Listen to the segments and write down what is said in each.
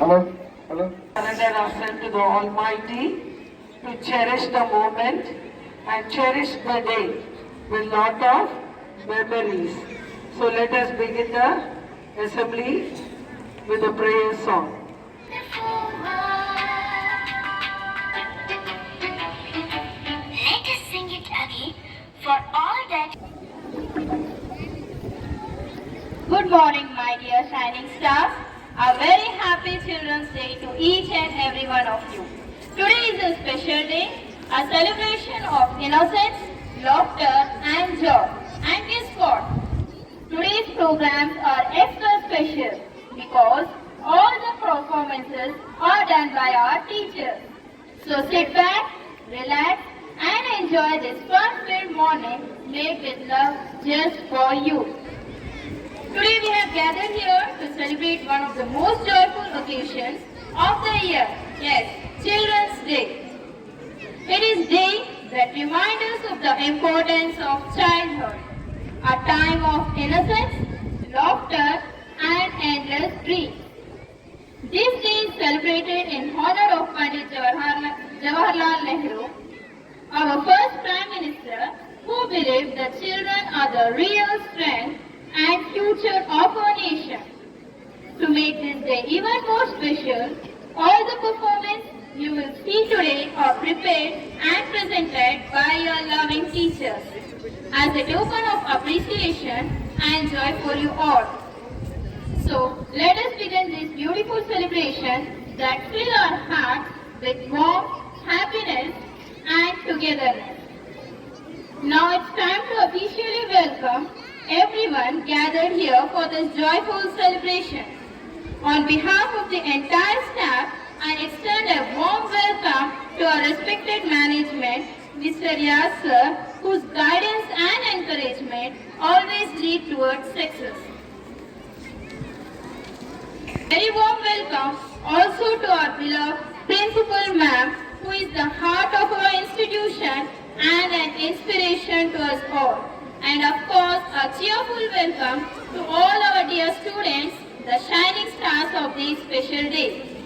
Hello? Hello? Surrender ourselves to the Almighty to cherish the moment and cherish the day with lot of memories. So let us begin the assembly with a prayer song. Let us sing it again for all that. Good morning, my dear shining stars. A very happy Children's Day to each and every one of you. Today is a special day, a celebration of innocence, laughter and joy. And guess what? Today's programs are extra special because all the performances are done by our teachers. So sit back, relax and enjoy this fun-filled morning made with love just for you. Today we have gathered here to celebrate one of the most joyful occasions of the year. Yes, Children's Day. It is day that reminds us of the importance of childhood, a time of innocence, laughter and endless dreams. This day is celebrated in honor of Pandit Jawaharlal Nehru, our first Prime Minister, who believed that children are the real strength and future of our nation. To make this day even more special, all the performances you will see today are prepared and presented by your loving teachers as a token of appreciation and joy for you all. So, let us begin this beautiful celebration that fills our hearts with warmth, happiness and togetherness. Now it's time to officially welcome everyone gathered here for this joyful celebration. On behalf of the entire staff, I extend a warm welcome to our respected management, Mr. Yas sir, whose guidance and encouragement always lead towards success. Very warm welcome also to our beloved Principal Ma'am, who is the heart of our institution and an inspiration to us all. And of course, a cheerful welcome to all our dear students, the shining stars of this special day.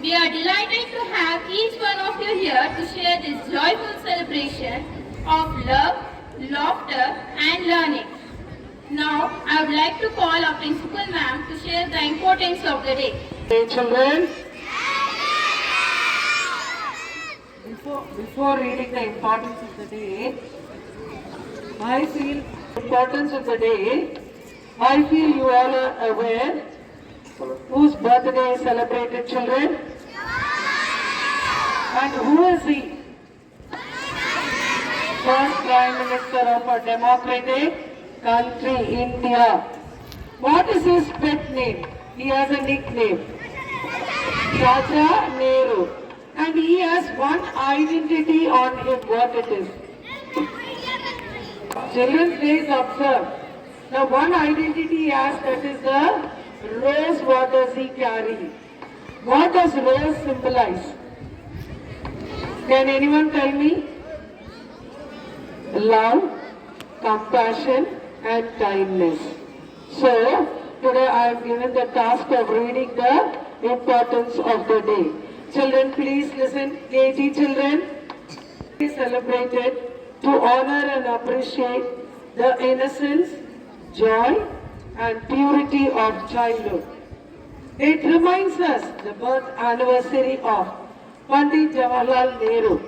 We are delighted to have each one of you here to share this joyful celebration of love, laughter and learning. Now, I would like to call our Principal Ma'am to share the importance of the day. Hey children, before reading the importance of the day, I feel importance of the day. I feel you all are aware whose birthday is celebrated, children? And who is he? First Prime Minister of a democratic country, India. What is his pet name? He has a nickname. Chacha Nehru. And he has one identity on him. What it is? Children's Day is observed. Now one identity he has, that is the rose. What does he carry? What does rose symbolize? Can anyone tell me? Love, compassion and kindness. So today I am given the task of reading the importance of the day. Children, please listen. KG children, is celebrated to honor and appreciate the innocence, joy and purity of childhood. It reminds us the birth anniversary of Pandit Jawaharlal Nehru,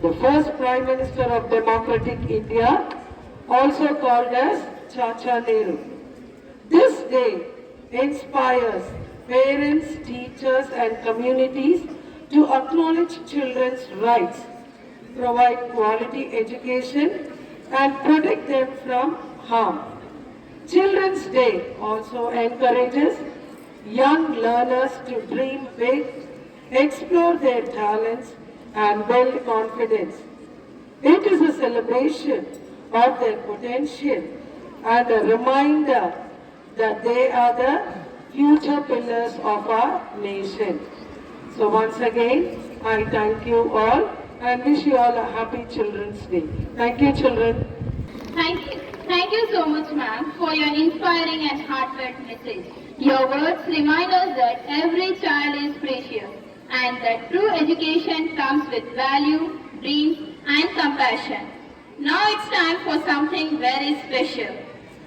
the first Prime Minister of democratic India, also called as Chacha Nehru. This day inspires parents, teachers and communities to acknowledge children's rights, provide quality education and protect them from harm. Children's Day also encourages young learners to dream big, explore their talents and build confidence. It is a celebration of their potential and a reminder that they are the future pillars of our nation. So once again, I thank you all and wish you all a happy Children's Day. Thank you, children. Thank you so much, ma'am, for your inspiring and heartfelt message. Your words remind us that every child is precious and that true education comes with value, dreams and compassion. Now it's time for something very special.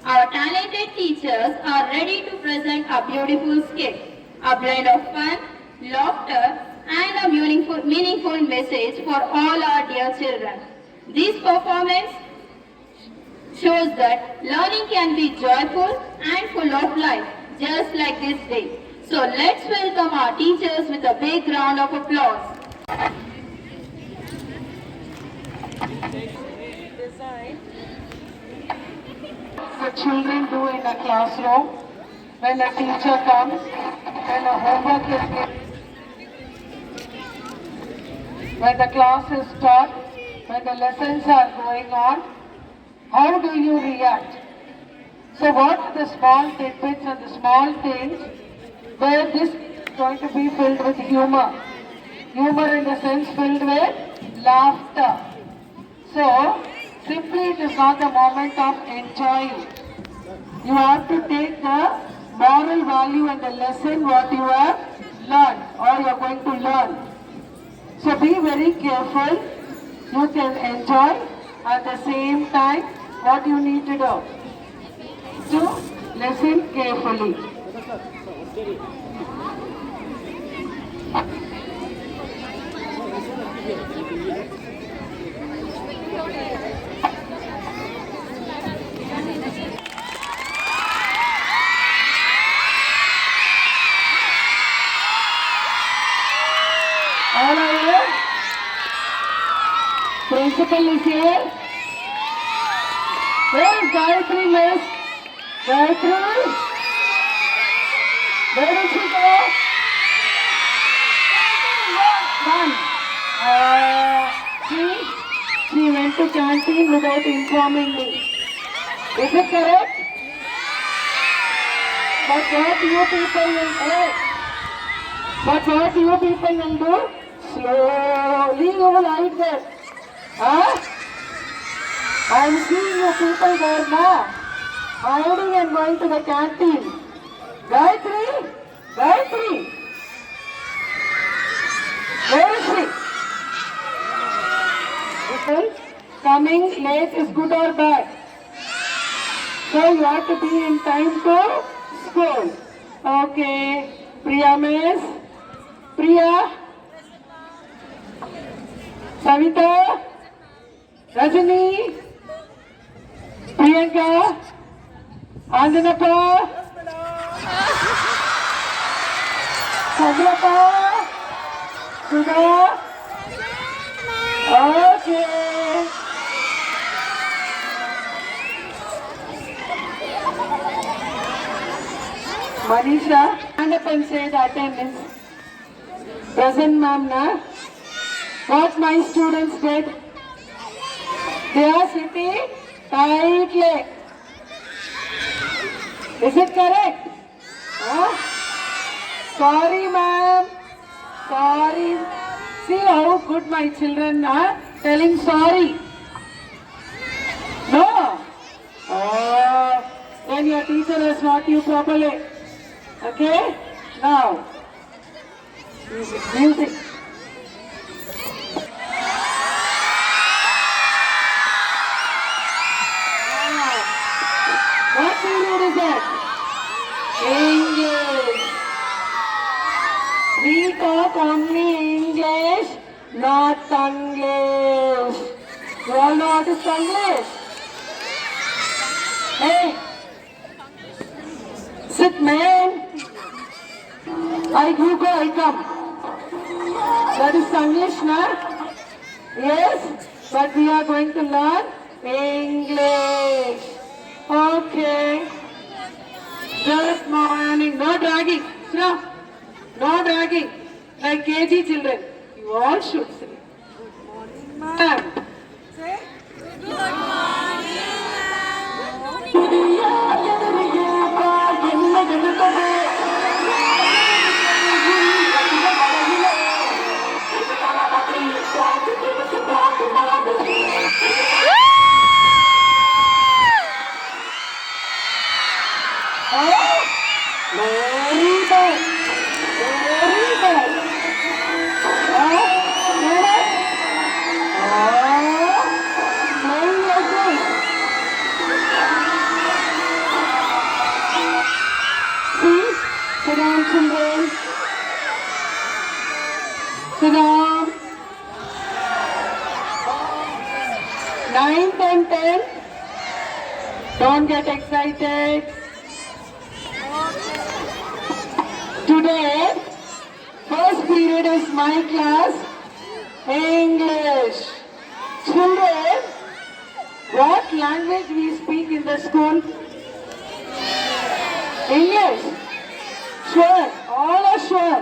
Our talented teachers are ready to present a beautiful skit, a blend of fun, laughter and a meaningful message for all our dear children. This performance shows that learning can be joyful and full of life, just like this day. So let's welcome our teachers with a big round of applause. The children do in a classroom when a teacher comes, when a homework is given, when the class is taught, when the lessons are going on. How do you react? So what are the small tidbits and the small things where this is going to be filled with humor? Humor in the sense filled with laughter. So simply it is not the moment of enjoying. You have to take the moral value and the lesson what you have learned or you are going to learn. So be very careful. You can enjoy at the same time what you need to do. So listen carefully. All are here? Principal is here. Where is Gayatri, miss? Gayatri? Where did she go? One. She went to canteen without informing me. Is it correct? But what you people will do? But what you people will do? Slowly you will hide there. Huh? I am seeing you people there now. Hiding and going to the canteen. Gayatri? Gayatri? Where is she? People, coming late is good or bad? So you have to be in time to school. Okay. Priya miss? Priya? Savita? Rajani? Priyanka? Anjanappa? Sagrappa? Sudha? Okay. Manisha, stand up and say the attendance. Present, ma'am, na? What my students did? They are sitting tightly. Is it correct? Huh? Sorry, ma'am. Sorry. See how good my children are telling sorry. No? Oh, then your teacher has taught you properly. Okay? Now, music. What period is that? English. We talk only English, not Tanglish. You all know what is Tanglish? Hey, sit man. You go, I come. That is Tanglish, na? Yes, but we are going to learn English. Okay. Just morning. No dragging. No. No dragging. Like KG children. You all should say. Good morning, ma'am. Say. Good morning, ma'am. children. Sit down. 9th and 10th. Don't get excited. Today, first period is my class, English. Children, what language we speak in the school? English. Sure. All are sure.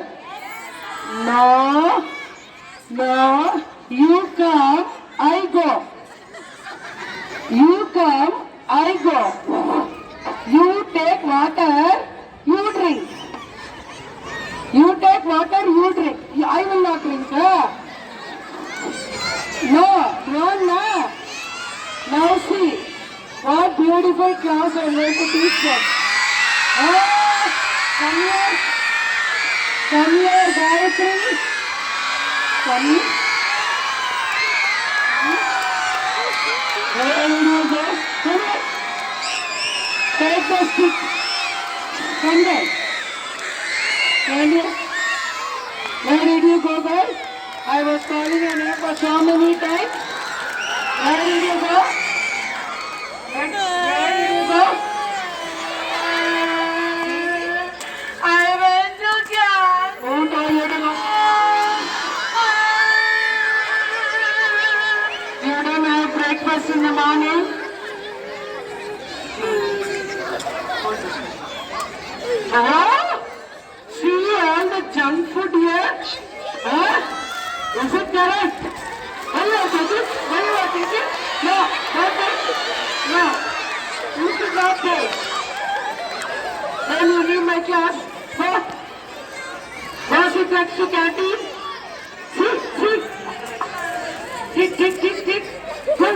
No. No. You come, I go. You come, I go. You take water, you drink. You take water, you drink. I will not drink. No. Now see, what beautiful class I am going to teach them. Come here, Gayatri. Come here. Where will you go? Come here. Take the stick. Come there. Stand here. Where did you go, girl? I was calling your name for so many times. Where did you go? Where did you go? I went to class. Who told you to go? You don't have breakfast in the morning? See all the junk food here? Is it correct? Will you take it? Will you take it? No, don't take it. No, you should not take. Then you leave my class. Go sit next to canteen. Sit. Tick. Go.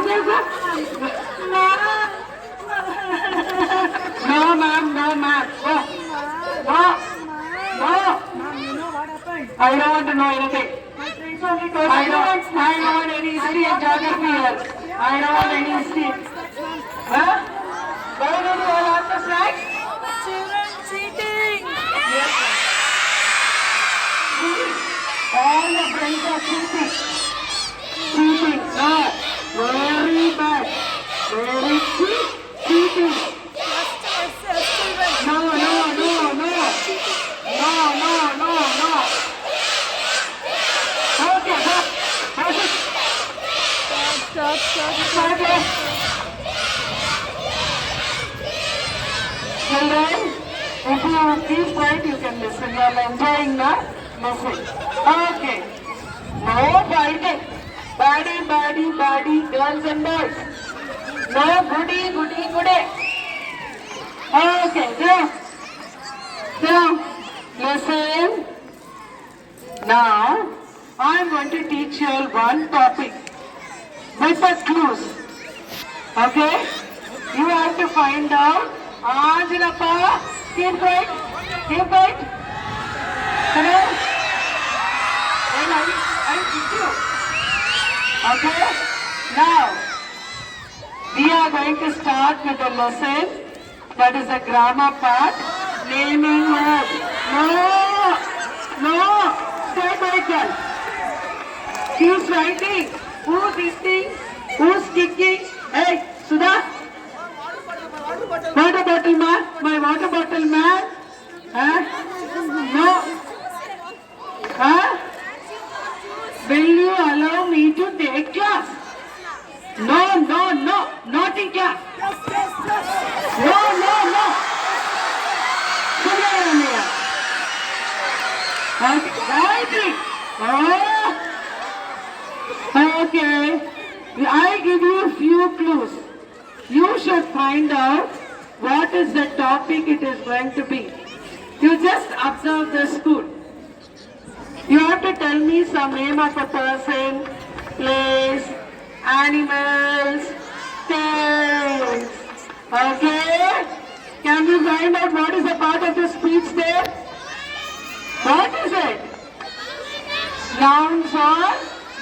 No, ma'am. Go. Mom, you know what happened? I don't want to know anything. My friends only told I don't want any history and geography here. I don't want any history. Huh? Why don't you all have the snacks? children cheating. All the friends are cheating. No. Very bad. Very cheating. No. Okay, Stop. Okay. Children, if you keep quiet, you can listen. You are enjoying the message. Okay. No fighting. Body, girls and boys. No goody. Okay, now, listen. Now, I am going to teach you all one topic with the clues. Okay? You have to find out. Anjalappa, keep quiet. Hello? Then I teach you. Okay? Now, we are going to start with the lesson. That is the grammar part. Naming words. No. Stay quiet, girl. Who's writing? Who's eating? Who's kicking? Hey, Sudha. Water bottle man? My water bottle man? Huh? No. Huh? Will you allow me to take class? No. Not in class. No. Come here. Okay. Okay. I give you a few clues. You should find out what is the topic it is going to be. You just observe the school. You have to tell me some name of a person, place, animals, things. Okay? Can you find out what is the part of the speech there? What is it? Nouns or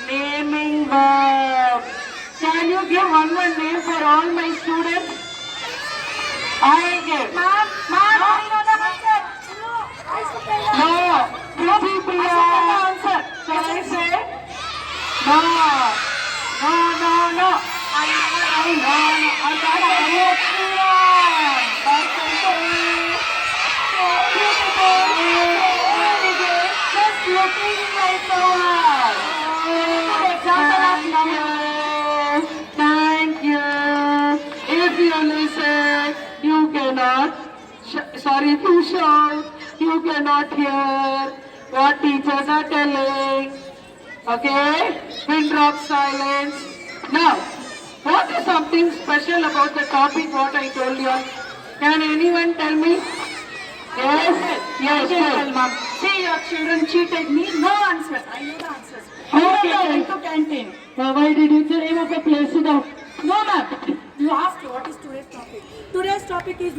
naming verb. Can you give one name for all my students? I give. Mom, I know the answer. No. Priti Priya. answer. Shall I say? No. No, no, no. I never write. No, no. I got a beautiful one. Just looking like the one. Thank you. If you listen, you cannot. Sorry, if you shout, you cannot hear what teachers are telling. Okay? Pin drop silence. Now, what is something special about the topic what I told you? Can anyone tell me? Yes? Yes, Well, yes. ma'am. See, your children cheated me. No answers. I know the answers. Okay. I went to canteen. Why did you say name of a place? Sit down. No, ma'am. You asked what is today's topic. Today's topic is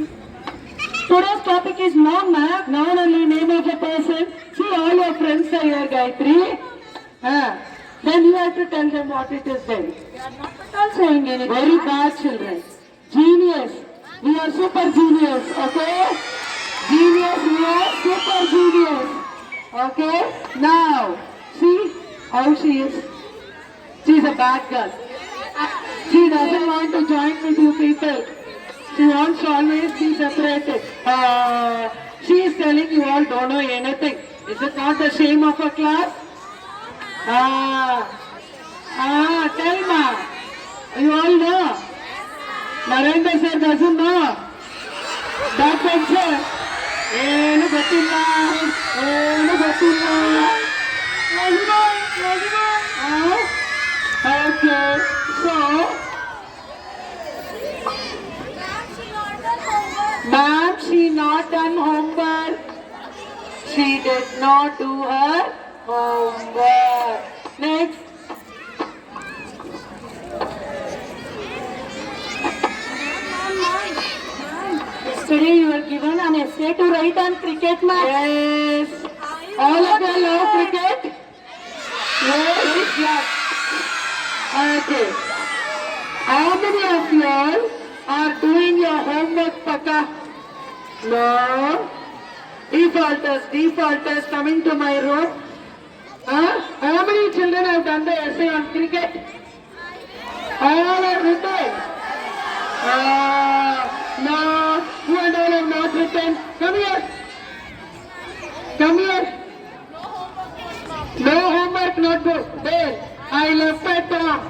Today's topic is noun, ma'am. Noun only name of a person. See, all your friends are here, Gayatri. Then you have to tell them what it is then. we are not at all saying anything. Very bad children. Genius. We are super genius, okay? Genius, we are super genius. Okay? Now, see how she is. She is a bad girl. She doesn't want to join with you people. She wants to always be separated. She is telling you all don't know anything. Is it not the shame of a class? Tell ma. You all know. Narendra sir doesn't know. That answer. ಏನು ಗೊತ್ತಿಲ್ಲ ಏನು ಗೊತ್ತಿಲ್ಲ Okay, so ma'am, she not done homework. She did not do her homework. Next. Yesterday you were given an essay to write on cricket match. Yes. All of you love cricket? Yes. Yes. Okay. How many of you all are doing your homework, Paka? No. Defaulters coming to my room. How many children have done the essay on cricket? All are written. No, you and all have not written. Come here. Come here. No homework notebook. There. I left it down.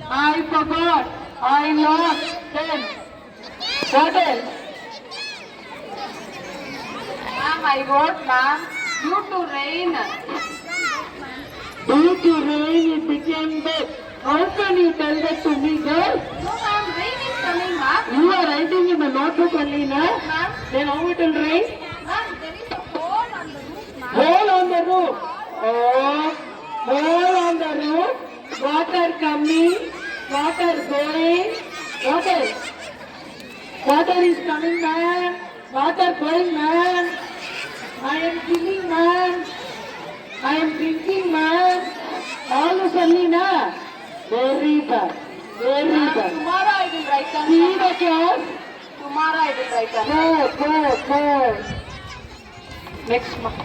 I forgot. I lost. Then. What else? Ma'am, I wrote, ma'am, due to rain. Due to rain, it became big. How can you tell that to me, girl? No, ma'am, rain is coming, ma'am. You are writing in the notebook only, na? Ma'am, Then how it will rain? ma'am, there is a hole on the roof, ma'am. Hole on the roof. Oh, hole on the roof. Water coming, water going. What else? Water is coming, man. Water going, man. I am thinking, man. I am thinking, man. All is only, na? Very bad. Very Ma'am, bad. tomorrow I will write down. See the class? Tomorrow I will write down. Go. Next month.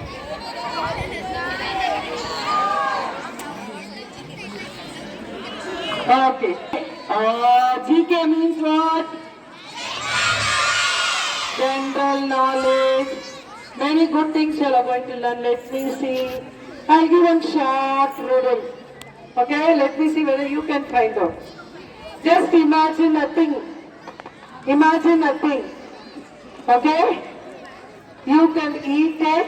Okay. GK means what? General knowledge. Many good things you are going to learn. Let me see. I'll give one short riddle. Okay, let me see whether you can find out. Just imagine a thing. Imagine a thing. Okay? You can eat it.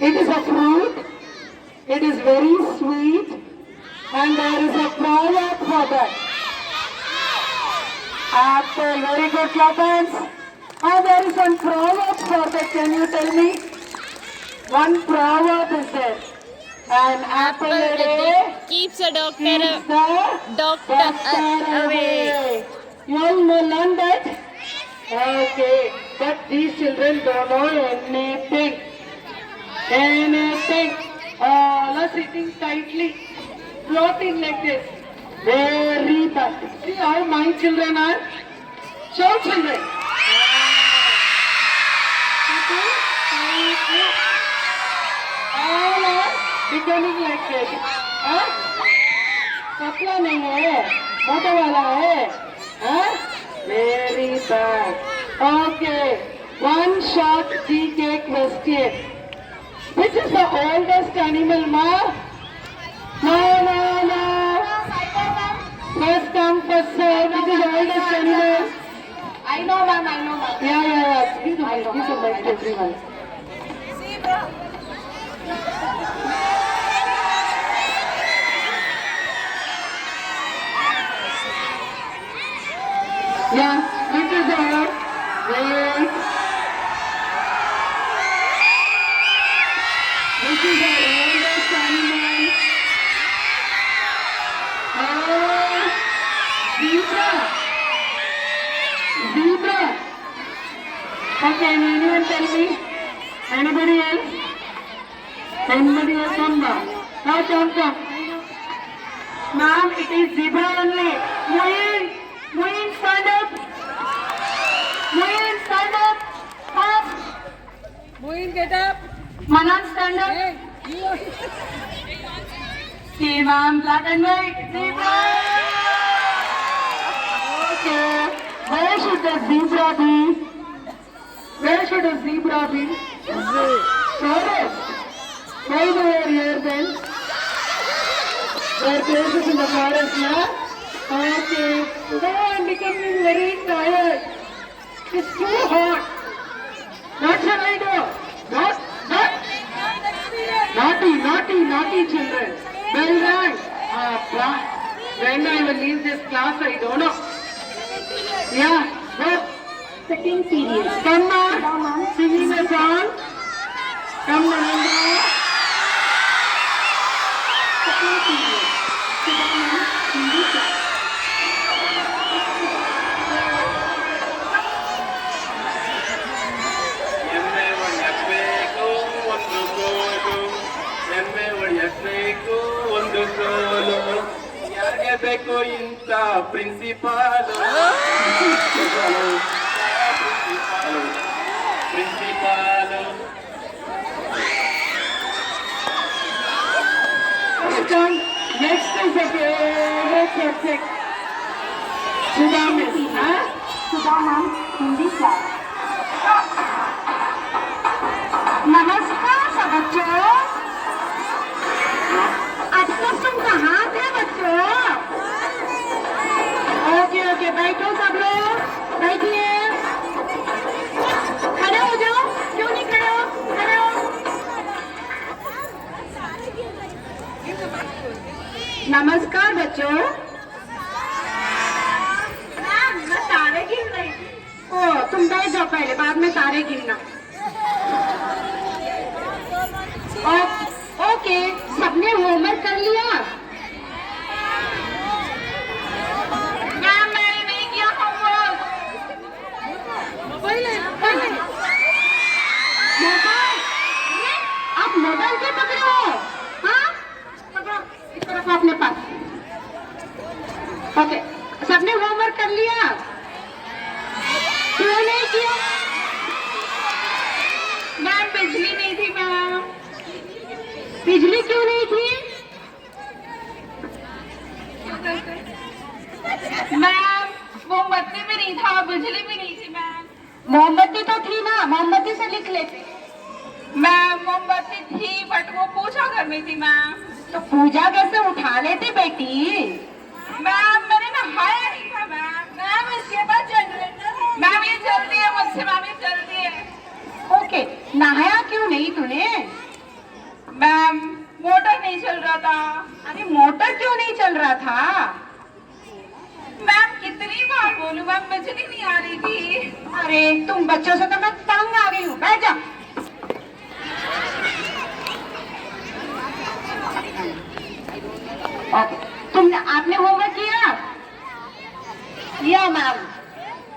It is a fruit. It is very sweet. And there is a proverb for that. Apple, very good, Clopens. And there is one proverb for that. Can you tell me? One proverb is there. An apple a day keeps a doctor keeps the doctor away. You all know learn that? Okay. But these children don't know anything. Anything. All are sitting tightly, floating like this. Very bad. See how my children are? Show children. Okay. becoming like this. Huh? पतला नहीं है, मोटा वाला है. Huh? Very bad. Okay. One short GK question. Which is the oldest animal, ma? No. First come, first serve. Which is the oldest animal? I know, ma'am. Yeah. Give the mic to everyone. Yeah, which is the wait. Which is the oldest animal? Oh, zebra. Okay, can anyone tell me? Anybody else? Come now. Now come. Ma'am, it is zebra only. Moin, stand up. Fast. Moin, get up. Manan, stand up. Hey, you. See, ma'am, black and white. Zebra. Okay. Where should the zebra be? Forest. Why they are here then? There are places in the forest, na? Okay. Oh, I'm becoming very tired. It's too hot. What shall I do? What? Naughty children. Well done. When I will leave this class, I don't know. Yeah. What? Second period. Come on. Singing a song. Come Narendra. Second period. Sudama, Hindi class. ಎಮ್ಮೆ ಒಡೆಯಬೇಕು ಒಂದು ಕೋಲು ಎಮ್ಮೆ ಒಡೆಯಬೇಕು ಒಂದು ಕೋಲು ಯಾರಿಗೆ ಬೇಕು ಇಂಥ principal principal Next is the favorite subject. Sudama, huh? Sudama, Hindi class. नमस्कार सब बच्चों। आज तक तुम कहाँ थे बच्चों? ओके, बैठो सब लोग, बैठिए। खड़े हो जाओ, क्यों नहीं खड़े हो? नमस्कार बच्चों। मैं तारे गिन रही थी। ओ, तुम बैठ जाओ पहले, बाद में तारे गिनना। ओके, सबने होमवर्क कर लिया? मैम, मैंने नहीं किया होमवर्क। पहले मोबाइल? आप मोबाइल क्यों पकड़े हो? हाँ? पकड़ो, इस तरफ अपने पास। ओके, सबने होमवर्क कर लिया? क्यों नहीं किया? मैम, बिजली नहीं थी मैम। बिजली क्यों नहीं थी? मैम, मोमबत्ती भी नहीं था, बिजली भी नहीं थी मैम। मोमबत्ती तो थी ना, मोमबत्ती से लिख लेते। मैम, मोमबत्ती थी बट वो पूजा करनी थी मैम। तो पूजा कैसे उठा लेते बेटी? मैम, मैंने नहाया नहीं था मैम। मैम, इसके बाद जनरेटर है। मैम, ये जल्दी है मुझसे मैम, ये जल्दी है। ओके, नहाया क्यों नहीं तूने? मैम, मोटर नहीं चल रहा था। अरे मोटर क्यों नहीं चल रहा था? मैम, कितनी बार बोलूं मैम, बिजली नहीं आ रही थी। अरे तुम बच्चों से तो मैं तंग आ गई हूँ, बैठ जा। ओके, आपने होमवर्क किया? मैम।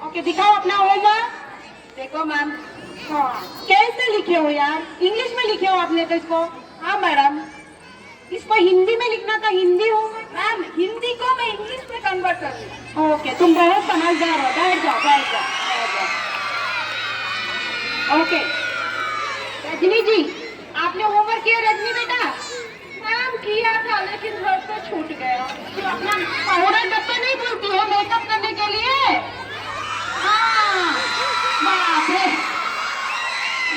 ओके, दिखाओ अपना होमवर्क। देखो मैम, कैसे लिखे हो यार? इंग्लिश में लिखे हो आपने तो इसको? हाँ मैडम, इसको हिंदी में लिखना था, हिंदी होमवर्क। मैम, हिंदी को मैं इंग्लिश में कन्वर्ट कर दूँ। ओके, तुम बहुत समझदार हो, बैठ जाओ। ओके, रजनी जी, आपने होमवर्क किया? रजनी बेटा, अपना पाउडर डब्बा नहीं भूलती हो मेकअप करने के लिए? हाँ, बाप रे।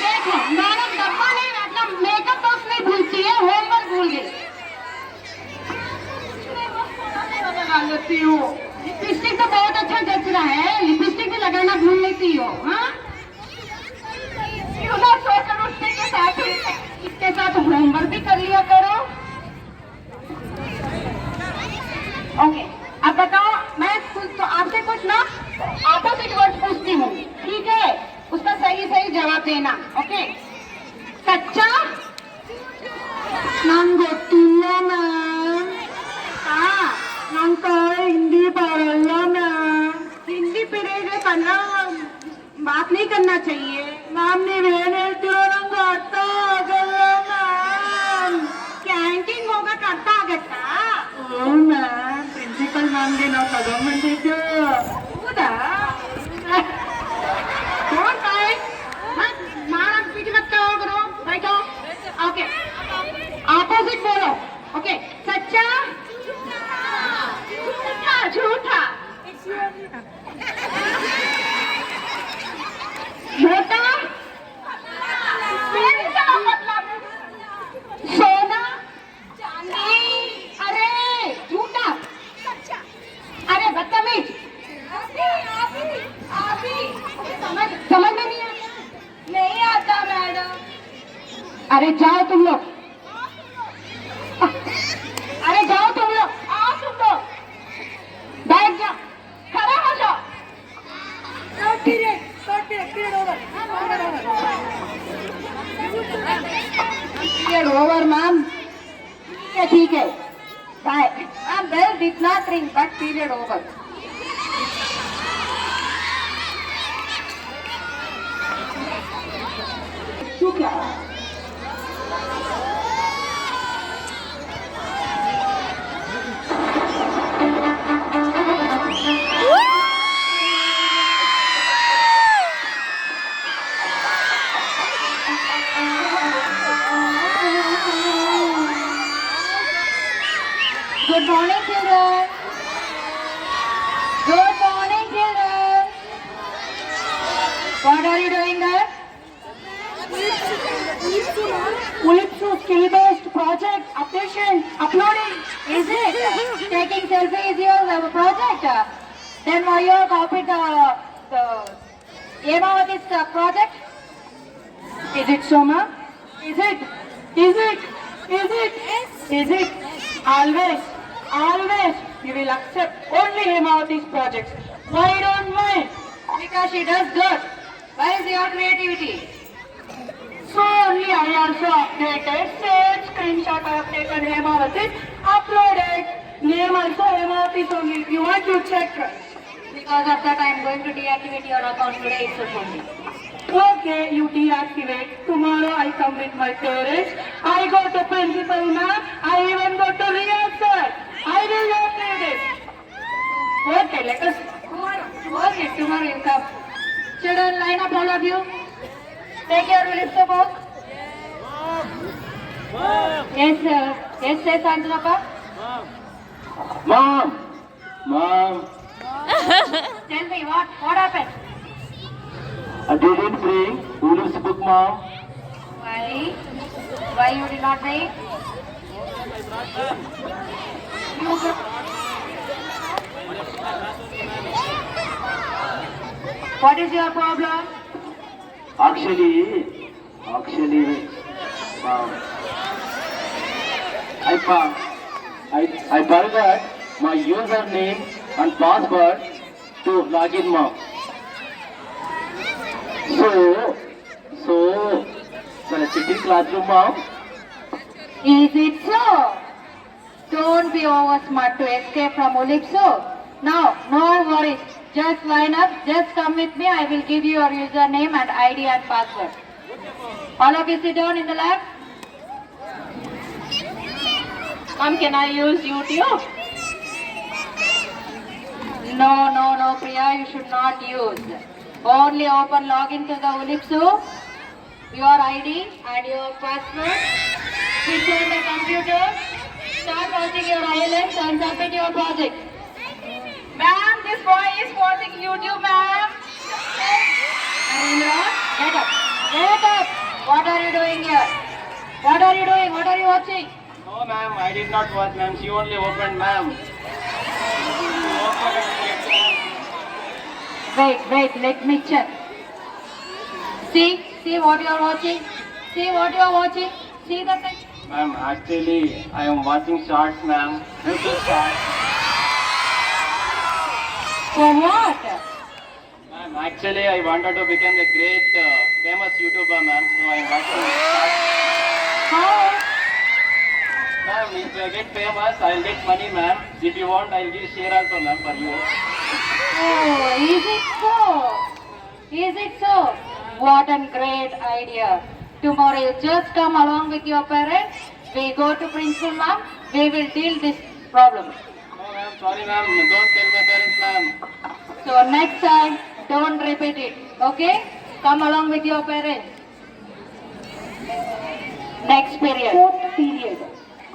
देखो मैंने डब्बा नहीं मतलब मेकअप बॉक्स नहीं भूलती है, होमवर्क भूल गई। लगा लेती हो। लिपस्टिक तो बहुत अच्छा जच रहा है, लिपस्टिक भी लगाना भूल लेती हो। हाँ, क्यों ना सोकर उठने के साथ ही इसके साथ होमवर्क भी कर लिया करो। ओके, अब बताओ मैं तो आपसे कुछ ना ऑपोजिट वर्ड पूछती हूँ, ठीक है? उसका सही सही जवाब देना। ओके, कच्चा नंगोटिया मैम। हाँ, नंका हिंदी पढ़ना मैम। हिंदी पढ़ेगा करना बात नहीं करना चाहिए मैम। ನೀವೇ ಹೇಳ್ತೀರೋ ನಂಗೆ ಅರ್ಥ ಆಗಲ್ಲ ಮ್ಯಾಮ್। ಕ್ಯಾಂಟೀನ್ ಹೋಗಕ್ಕೆ ಅರ್ಥ ಆಗತ್ತಾ? ಓ ಮ್ಯಾಮ್, ಪ್ರಿನ್ಸಿಪಲ್ ಮ್ಯಾಮ್ಗೆ ನಾವು ತಗೊಂಡ್ಬಂದಿದ್ದು। ಹೌದಾ? ओके, ऑपोजिट बोलो। ओके, सच्चा झूठा, मोटा मतलब सोना चांदी। अरे झूठा, अरे बदतमीज। समझ में नहीं आता? नहीं आता मैडम। अरे जाओ तुम लोग, अरे जाओ तुम लोग, आओ तुम लोग, बैठ जाओ, खड़ा हो जाओ। Period over ma'am. ठीक है, bye ma'am. Bell did not ring but period over. तू क्या? Good morning, children. Good morning, children. What are you doing there? Ulipsu skill-based project updation, uploading. Is it? Taking selfie is your project. Then why you have copied the aim of this project? Is it so, ma'am? Is it? Is it? Is it? Is it? Always you will accept only him out these projects. Why don't mind? Because she does good. Where is your creativity? So only I also updated. Same screenshot I have taken Hemavati, uploaded. Name also Hemavati only. If you want to check. Because of that I am going to deactivate your account today itself only. Okay, you deactivate. Tomorrow I come with my parents. I go to principal ma'am. I even go to Riyadh sir. I will not do this. Okay, let us. Okay, tomorrow you come. Children, line up all of you. Take your Ulipsu book. Yes, sir. Yes, sir, Sanjapa. Mom! Tell me what happened? I didn't bring Ulipsu book, Mom. Why? Why you did not bring? What is your problem? Actually, Mom, I forgot my username and password to log in, Mom. So, when I sit in classroom, Mom. Is it so? Don't be over smart to escape from Ulipsu. Now, no worries. Just line up. Just come with me. I will give you your username and ID and password. All of you sit down in the lab. Mom, can I use YouTube? No, Priya, you should not use. Only open login to the Ulipsu, your ID and your password. Switch on the computer. start watching your ILS and submit your project. Ma'am, this boy is watching YouTube, ma'am. Narendra, get up. Get up. What are you doing here? What are you doing? What are you watching? No, ma'am, I did not watch, ma'am. She only opened, ma'am. Wait, let me check. See what you are watching. See what you are watching. See the thing. Ma'am, actually, I am watching shorts, ma'am. YouTube shorts. For what? Ma'am, actually, I wanted to become a great, famous YouTuber, ma'am. So I am watching shorts. How? Ma'am, if I get famous, I'll get money, ma'am. If you want, I'll give share also, ma'am, for you. Oh, is it so? Is it so? What a great idea. Tomorrow you just come along with your parents. We go to principal ma'am. We will deal this problem. No, ma'am, sorry, ma'am. Don't tell my parents, ma'am. So next time, don't repeat it. Okay? Come along with your parents. Next period. Fourth period.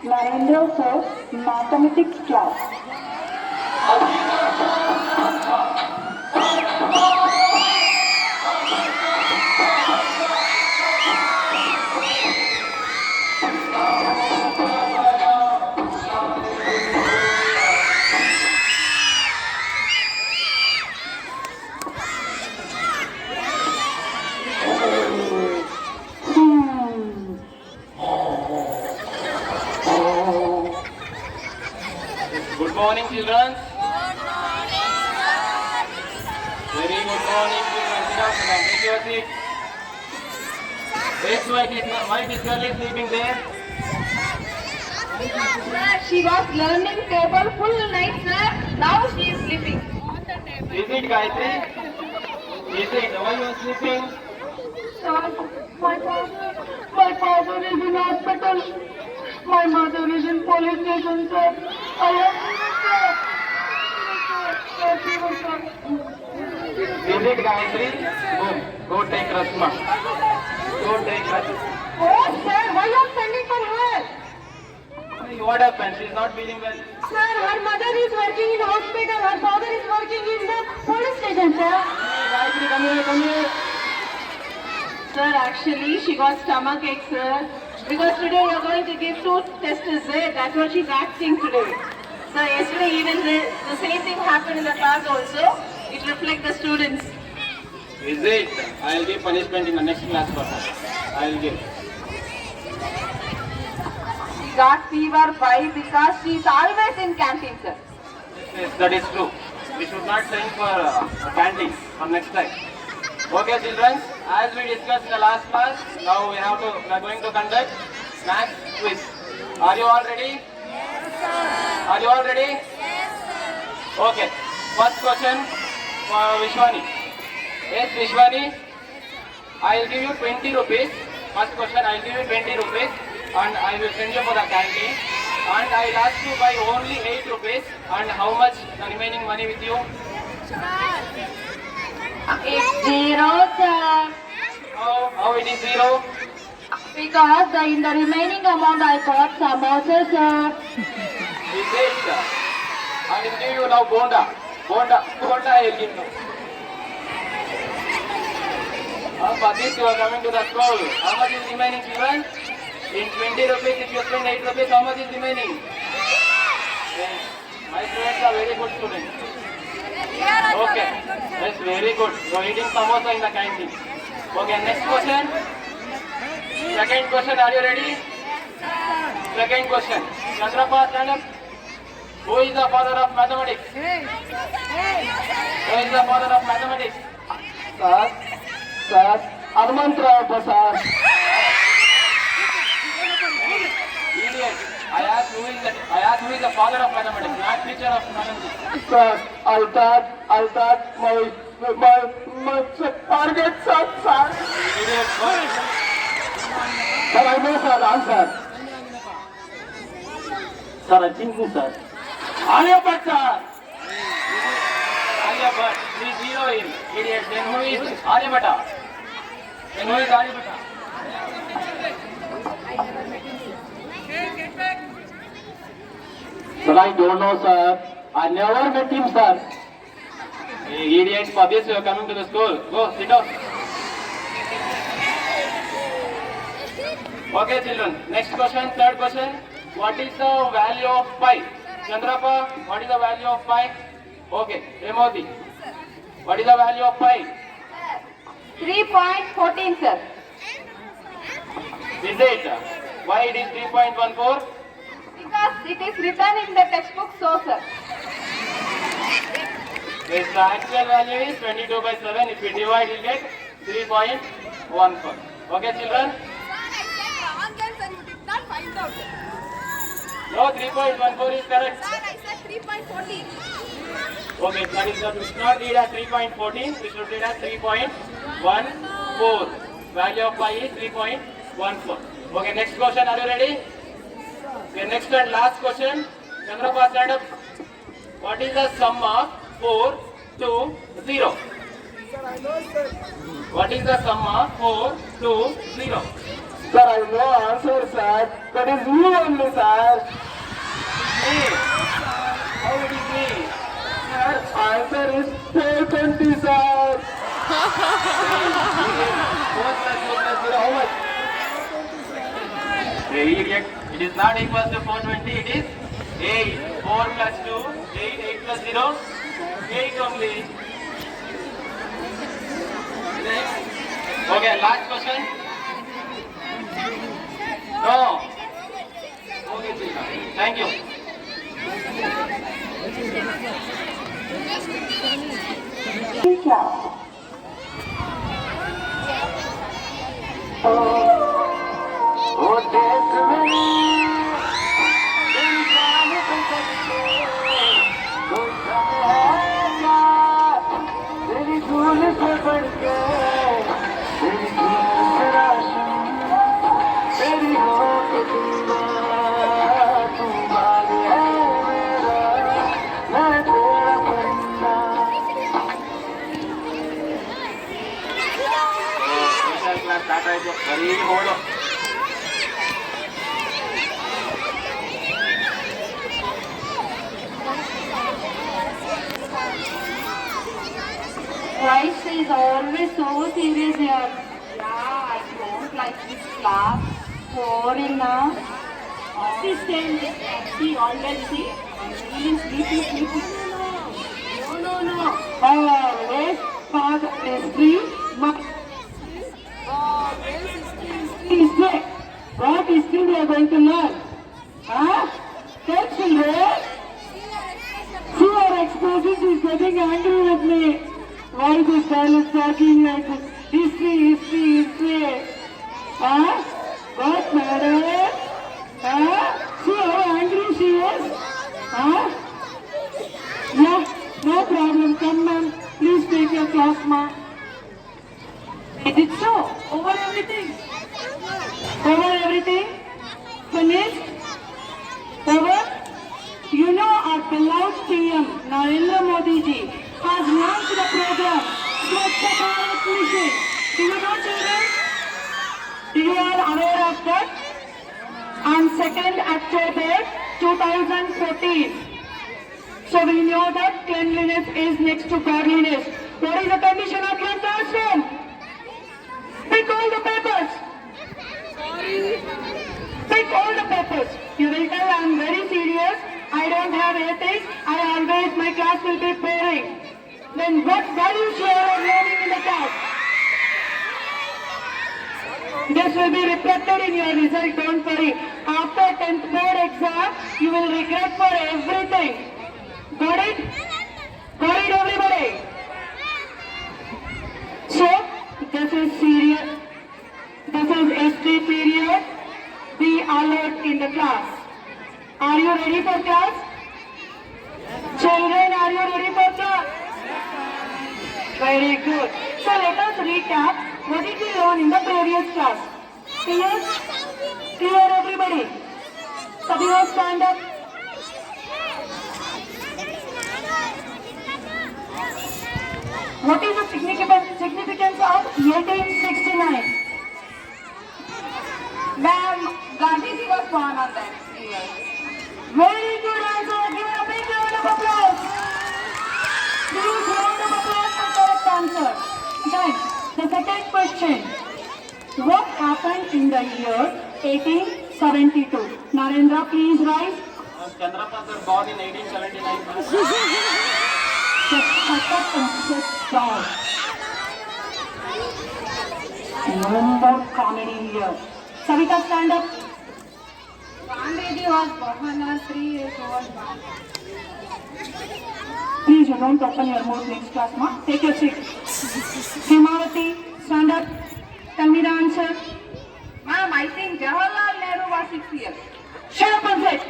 Narendra sir, mathematics class. Good morning, children. Very good morning, children. Sit down, sit down. Take your seat. Why is girl sleeping there? Sir, she was learning table full night, sir. Now she is sleeping. Is it Gayatri? Is it? Why you are sleeping? My father is in hospital. My mother is in police station, sir. I am fever, sir. Is it Gayatri? Go take Rasma. Go take Rasma. Oh, sir, why you are sending for her? What happened? She is not feeling well. Sir, her mother is working in hospital. Her father is working in the police station, sir. Gayatri, come here. Sir, actually, she got stomach ache, sir. Because today we are going to give two tests, sir. That's what she's acting today. So yesterday even the same thing happened in the class also. It reflects the students. Is it? I'll give punishment in the next class for her. I'll give. She got fever. Why? Because she's always in canteen, sir. Yes, that is true. We should not send for candy for next time. Okay, children. As we discussed in the last class, now we are going to conduct math quiz. Are you all ready? Yes, sir. Are you all ready? Yes, sir. Okay. First question for Vishwani. Yes, Vishwani. I will give you 20 rupees. First question, I will give you 20 rupees and I will send you for the canteen. And I will ask you by only 8 rupees. And how much the remaining money with you? It's zero, sir. How it is 0? Because in the remaining amount I bought samosas, sir. Is it? I will give you now bonda. Bonda I will give you. For this you are coming to the school. How much is remaining, children? In 20 rupees, if you spend 8 rupees, how much is remaining? Yes. My students are very good students. Okay. That's very good. You are eating samosa in the canteen. Okay, next question. Second question, are you ready? Second question. Chandrapa, stand up. Who is the father of mathematics? Who is the father of mathematics? Sir, Hanumantrao Prasad. Idiot. I asked who is the father of mathematics, not teacher of mathematics. Sir, I thought my target, sir. Idiot. Go. Sir, I know, sir, answer. Sir, I think so, sir. Aryabhat, sir. Aryabhat. Please zero him. Idiot. Then who is Aryabhata? Then who is Aryabhata? Well, I don't know, sir. I never met him, sir. Hey, idiots, for this you are coming to the school. Go, sit down. Okay, children. Next question, third question. What is the value of pi? Chandrapa, what is the value of pi? Okay, Hemoti. What is the value of pi? 3.14, sir. Is it? Why it is 3.14? Because it is written in the textbook, so, sir. Yes, the actual value is 22/7. If we divide, you get 3.14. Okay, children? No, 3.14 is correct. Okay, that is we should not read as 3.14. We should read as 3.14. Value of pi is 3.14. Okay, next question. Are you ready? Okay, next and last question. Chandrapa, stand up. What is the sum of 4 to 0? What is the sum of 4 to 0? Sir, I know answer, sir. That is you only, sir. Hey, how it is me? Sir, answer is 420, sir. 4 plus 0, how much? Hey, idiot. It is not equal to 420, it is 8. 4 plus 2, 8. 8 plus 0, 8 only. Next. Okay, last question. No. Okay, Chika. Thank you. Special class start ಆಯ್ತು. ಬರೀ ಹೋಳು. Rice is always so serious here. Yeah, I don't like this class. Boring now. Assistant, see, always see. Really sleepy. No. Always father history. History. What history we are going to learn? Huh? Tell children. See, our exposure is getting angry with me. Why this girl is talking like this? History. Huh? What, madam? Huh? See how angry she is? Huh? Yeah, no problem. Come, ma'am. Please take your class, ma'am. Is it so? Over everything? Finished? Over? You know our beloved PM, Narendra Modi ji, has launched the program, Swachh Bharat Mission. Do you know, children? Do you are aware of that? On 2nd October 2014. So we know that cleanliness is next to godliness. What is the condition of your classroom? Pick all the papers. Pick all the papers. You will tell I am very serious. I don't have ethics. My class will be boring. Then what values you are learning in the class? This will be reflected in your result, don't worry. After 10th board exam, you will regret for everything. Got it? Got it, everybody? So, this is serious. This is ST period. Be alert in the class. Are you ready for class? Children, are you ready for class? Very good. So let us recap what did we learn in the previous class. Clear? Clear, everybody? Sabhi, stand up. What is the significance of 1869? Ma'am, Gandhiji was born on that year. Very good answer. The second question. What happened in the year 1872? Narendra, please rise. Chandrappa sir born in 1879. Just shut up and sit down. No more comedy here. Savita, stand up. Gandhiji was born on 3 years old. Please, you don't open your mouth next class, ma. Take your seat. Himavati, stand up. Tell me the answer. Ma'am, I think Jawaharlal Nehru was 6 years. Shut up and sit.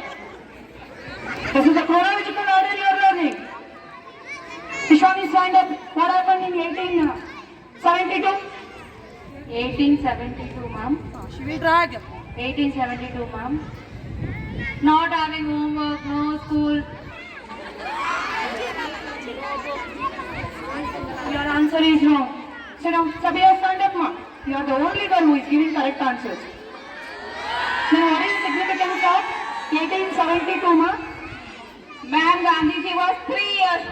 This is the chronological order you are learning. Ishwani, stand up. What happened in 1872? 1872, ma'am. She will drag. 1872, ma'am. Not having homework, no school. Your answer is wrong. Sit down. Sabia, stand up, ma. You are the only girl who is giving correct answers. Now, what is the significance of 1872, ma? Ma'am, Gandhiji was 3 years.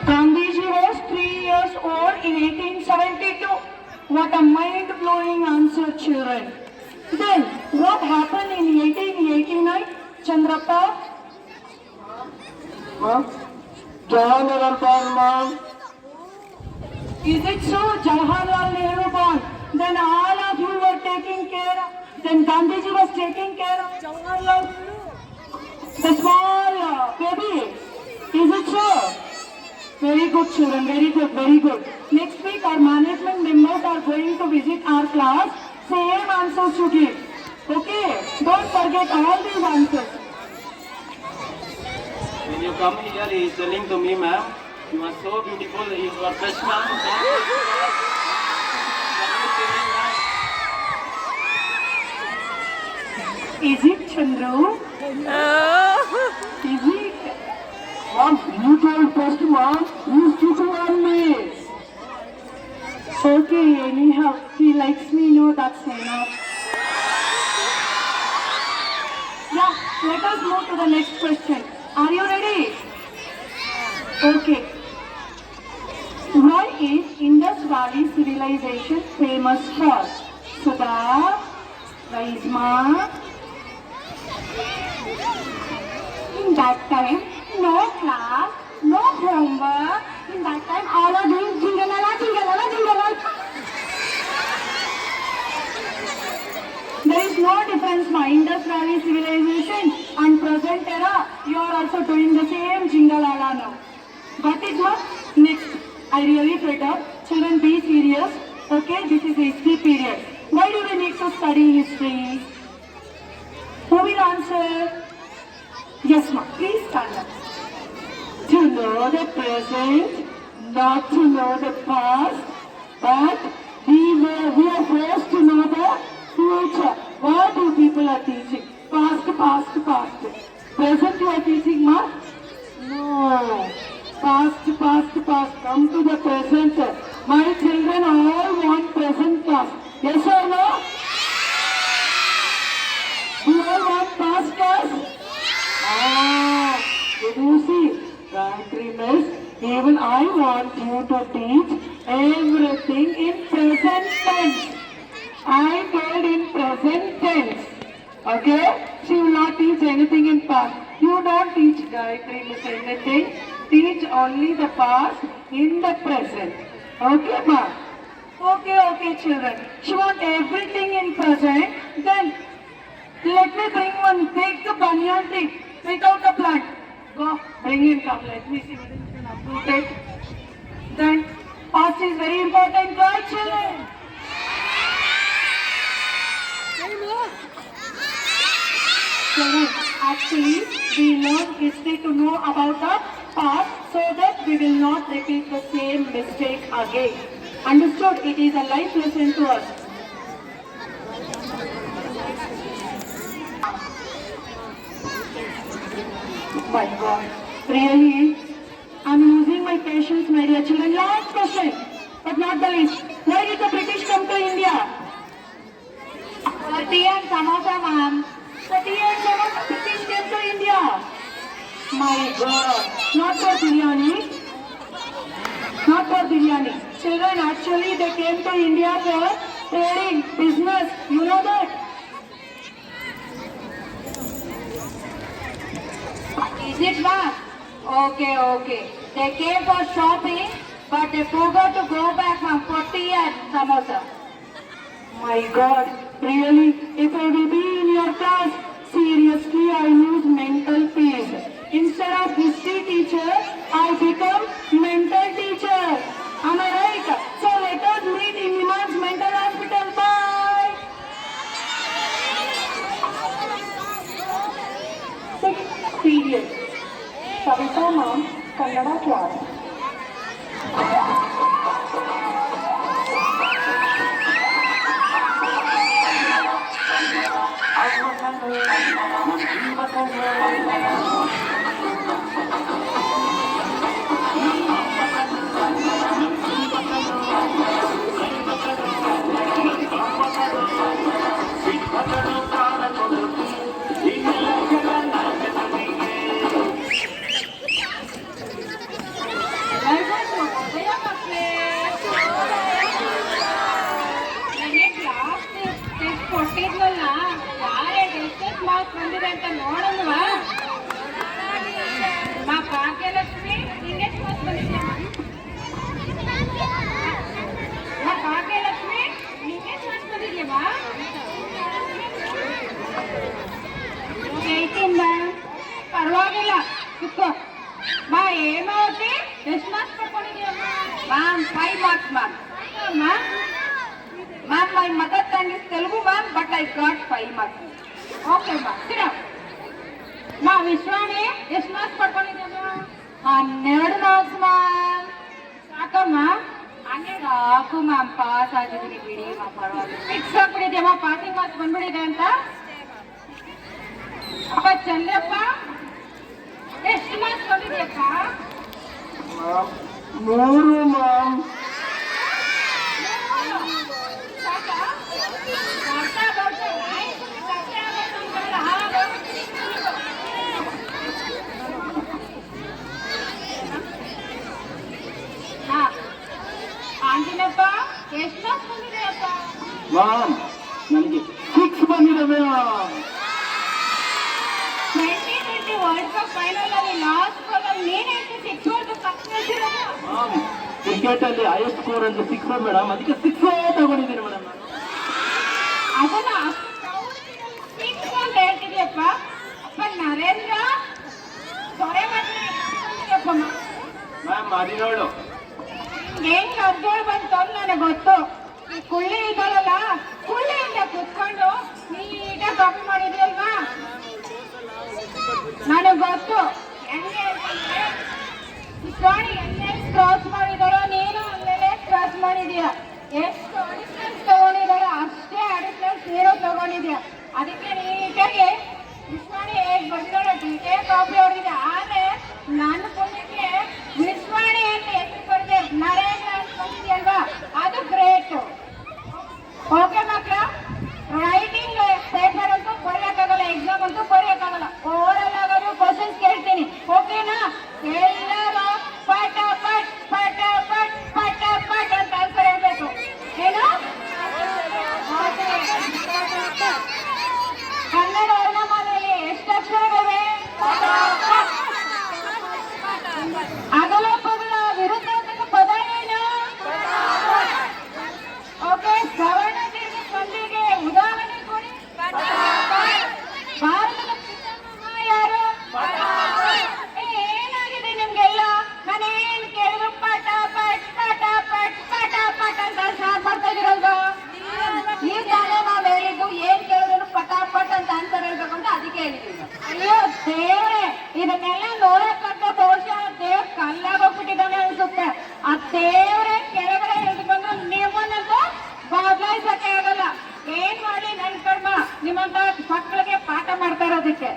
Gandhiji was 3 years old in 1872. What a mind-blowing answer, children. Then, what happened in 1889? Chandrappa? Jawaharlal born, ma'am. Is it so? Jawaharlal Nehru born. Then all of you were taking care of. Then Gandhiji was taking care of Jawaharlal Nehru. The small baby. Is it so? Very good, children. Very good. Very good. Next week, our management members are going to visit our class. Same answers to give. Okay? Don't forget all these answers. When you come here, he is telling to me, ma'am, you are so beautiful. You are fresh, ma'am. Is it, Chandru? Is it? Ma'am, you told first, ma'am. You is teaching on me. Okay, anyhow, he likes me, no, that's enough. Yeah, let us move to the next question. Are you ready? Okay. Why is Indus Valley civilization famous for? Sudha, Raisma. In that time, no class, no homework. In that time, all are doing jingalala, jingalala, jingalala. There is no difference, my Indus Valley civilization and present era. You are also doing the same jingalala now. Got it, ma? Next, I really fed up. Children, be serious. Okay, this is a history period. Why do we need to study history? Who will answer? Yes, ma. Please stand up. To know the present, not to know the past, but we are forced to know the future. What do people are teaching? Past, past, past. Present you are teaching, ma? No. Past, past, past. Come to the present. My children all want present class. Yes or no? Do you all want past class? Ah, did you see? Gayatri miss, even I want you to teach everything in present tense. I told in present tense. Okay? She will not teach anything in past. You don't teach Gayatri miss anything. Teach only the past in the present. Okay, ma? Okay, children. She want everything in present. Then let me bring one big banyan tree without a plant. Go, bring him, come. Let me see whether you can uproot it. Then past is very important, right, children? Children, actually, we learn history to know about the past so that we will not repeat the same mistake again. Understood? It is a life lesson to us. My God, really? I'm losing my patience, my dear children. Last question, but not the least. Why did the British come to India? For tea and samosa, ma'am. The tea and samosa British came to India. My God, not for biryani. Not for biryani. children actually they came to India for trading, business. You know that? Is it ma'am? Okay, okay. They came for shopping, but they forgot to go back ma'am for tea and samosa. My God, really? If I will be in your class, seriously, I lose mental peace. Instead of history teacher, I become mental teacher. Am I right? So let us meet in Iman's mental hospital. Bye. Sixth period. Savita ma'am, Kannada class. ನನಗೆ class test ಕೊಟ್ಟಿದ್ನಲ್ಲ ಯಾರೇ ಎಷ್ಟೆಷ್ಟು marks ಬಂದಿದೆ ಅಂತ ನೋಡೋಣವಾ ಮಾ Bhagyalakshmi ನಿಂಗೆಷ್ಟು marks ಬಂದಿದ್ಯಮ್ಮ ಮಾ Bhagyalakshmi ನಿಂಗೆಷ್ಟು marks ಬಂದಿದ್ಯಮ್ಮ 18 ಪರವಾಗಿಲ್ಲ ಕುತ್ಕೋ ಮಾ ಏಮಾವತಿ ಎಷ್ಟು ಮಾರ್ಕ್ಸ್ ಪಡ್ಕೊಂಡಿದ್ಯಮ್ಮ Ma'am, 5 marks ma'am. Ma'am Ma'am, my mother tongue is Telugu ma'am, but I got 5 marks. Okay ಮಾ ಸಿರ ಮಾ ವಿಶ್ವಾಣಿ ಎಷ್ಟು ಮಾರ್ಕ್ಸ್ ಪಡ್ಕೊಂಡಿದ್ಯಮ್ಮ 12 marks ma'am. ಸಾಕಮ್ಮ ಸಾಕು ಮ್ಯಾಮ್ ಪಾಸ್ ಆಗಿದ್ದೀನಿ ಬಿಡಿ ಮಾ ಪರವಾಗಿಲ್ಲ. ಫಿಕ್ಸ್ ಆಗ್ಬಿಟ್ಟಿದ್ಯಮ್ಮ ಪಾಸಿಂಗ್ ಮಾರ್ಕ್ಸ್ ಬಂದ್ಬಿಟ್ಟಿದೆ ಅಂತ ಅಪ್ಪ ಚಂದ್ರಪ್ಪ ಎಷ್ಟು ಮಾರ್ಕ್ಸ್ ಬಂದಿದ್ಯಪ್ಪ ಮೂರು ಮ್ಯಾಮ್. ಸಾಕಾ? ಬರ್ತಾ ಬರ್ತಾ nice ಆಗಿ ಕಥೆ ಆಗೋದು ಅಂತಾರಲ್ಲ, ಹಾಗಾಗೋಗ್ಬಿಟ್ಟಿದೆ. ಹಾ ಆಂಜಿನಪ್ಪ ಎಷ್ಟು ಮಾರ್ಕ್ಸ್ ಬಂದಿದೆಯಪ್ಪ ಮ್ಯಾಮ್ ನನಗೆ 6 ಬಂದಿದೆ ಮ್ಯಾಮ್. 2020 ವರ್ಲ್ಡ್ ಕಪ್ ಫೈನಲ್ ಅಲ್ಲಿ ಲಾಸ್ಟ್ ಬಾಲ್ ಅಲ್ಲಿ ನೀನೇ ಸಿಕ್ಸ್ ಹೊಡೆದು ಕಪ್ ನಿಲ್ಸಿರೋದು ಮ್ಯಾಮ್ ಕ್ರಿಕೆಟ್ ಅಲ್ಲಿ ಹೈಯೆಸ್ಟ್ ಸ್ಕೋರ್ ಅಂದ್ರೆ 6 ಮೇಡಮ್, ಅದಕ್ಕೆ 6 ತಗೊಂಡಿದ್ದೀನಿ ಮೇಡಮ್ ನಾನು. ಅದನ್ನ ಸಿಕ್ಸ್ ಅಂತ ಹೇಳ್ತಿದ್ಯಪ್ಪ ಅಪ್ಪ ನರೇಂದ್ರ ಸೊರೆ ಬಂದಿದ್ಯಪ್ಪ ಮ್ಯಾಮ್ 17. ಹೆಂಗ್ ಅರ್ಧೋಳು ಬಂತು ಅಂತ ನನಗೆ ಗೊತ್ತು. ಈ ಕುಳ್ಳಿ ಇದಳಲ್ಲ ಕುಳ್ಳಿಯಿಂದ ಕುತ್ಕೊಂಡು ನೀಟಾಗಿ ಕಾಪಿ ಮಾಡಿದ್ಯಲ್ವಾ ನನಗೆ ಗೊತ್ತು. ಹೆಂಗೆ ಅಂತಂದ್ರೆ ಸ್ವಾಣಿ ಎಲ್ಲೇ ಕ್ರಾಸ್ ಮಾಡಿದಾರೋ ನೀನು ಅಲ್ಲೆಲ್ಲೇ ಕ್ರಾಸ್ ಮಾಡಿದೀಯ. ಎಷ್ಟು ಅಡಿಷನಲ್ಸ್ ತಗೊಂಡಿದಾರೋ ಅಷ್ಟೇ ಅಡಿಷನಲ್ಸ್ ನೀನು ತಗೊಂಡಿದ್ಯಾ. ಅದಕ್ಕೆ ನೀಟಾಗಿ ವಿಶ್ವಾಣಿ ಹೇಗೆ ಬರ್ತಾರೋ ಟೀಟೇ ಕಾಪಿ ಹೊಡೆದಿದೆ. ಆದ್ರೆ ನನ್ನ ಪುಣ್ಯಕ್ಕೆ ವಿಶ್ವಾಣಿ ಅಂತ ಹೆಸರು ಬರೆದೆ ನರೇಂದ್ರ ಅಂತ ಬಂದಿದೆಯಲ್ವಾ ಅದು ಗ್ರೇಟು. ಓಕೆ ಮಕ್ಕಳ, ರೈಟಿಂಗ್ ಪೇಪರ್ ಅಂತೂ ಬರೆಯೋಕ್ಕಾಗಲ್ಲ, ಎಕ್ಸಾಮ್ ಅಂತೂ ಬರೆಯೋಕ್ಕಾಗಲ್ಲ. ಓರಲ್ ಆಗೋದು ಕ್ವಶನ್ಸ್ ಕೇಳ್ತೀನಿ, ಓಕೆನಾ? ಎಲ್ಲರೂ ಪಟ ಪಟ್ ಪಟ ಪಟ್ ಪಟ ಪಟ್ ಅಂತ ಆನ್ಸರ್ ಹೇಳ್ಬೇಕು. ಏನು? ಕನ್ನಡ ವರ್ಣಮಾಲೆಯಲ್ಲಿ ಎಷ್ಟು ಅಕ್ಷರಗಳಿವೆ? ಅಗಲ ಪದದ ವಿರುದ್ಧಾರ್ಥಕ ಪದ ಏನು? ಓಕೆ, ಸವರ್ಣ ದೀರ್ಘ ಸಂಧಿಗೆ ಉದಾಹರಣೆ ಕೊಡಿ. ಭಾರತದ ಪಿತಾಮಹ ಯಾರು? ಏನಾಗಿದೆ ನಿಮ್ಗೆಲ್ಲ? ನಾನೇನ್ ಕೇಳಿದ್ರು ಪಟ ಪಟ್ ಪಟ ಪಟ್ ಪಟ ಪಟ್ ಅಂತ ಸ್ಟಾರ್ಟ್ ಮಾಡ್ತಾ ಇದೀರಲ್ವಾ? ಈ ತಾನೇ ನಾವ್ ಹೇಳಿದ್ದು ಏನ್ ಕೇಳಿದ್ರು ಪಟಾಪಟ್ ಅಂತ ಆನ್ಸರ್ ಹೇಳ್ಬೇಕು ಅಂತ ಅದಕ್ಕೆ ಹೇಳಿದ್ದೀವಿ. ಅಯ್ಯೋ ದೇವ್ರೆ, ಇದನ್ನೆಲ್ಲ ನೋಡಕ್ಕಂತ ಬಹುಶಃ ದೇವ್ರ ಕಲ್ಲಾಗೋಗ್ಬಿಟ್ಟಿದ್ದಾನೆ ಅನ್ಸುತ್ತೆ. ಆ ದೇವ್ರೆ ಕೆಳಗಡೆ ಇಳಿದು ಬಂದ್ರು ನಿಮ್ಮನ್ನಂತೂ ಬದಲಾಯಿಸಕ್ಕೆ ಆಗಲ್ಲ. ಏನ್ ಮಾಡಿ ನನ್ ಕರ್ಮ ನಿಮ್ಮಂತ ಮಕ್ಕಳಿಗೆ ಪಾಠ ಮಾಡ್ತಾ ಇರೋದಕ್ಕೆ.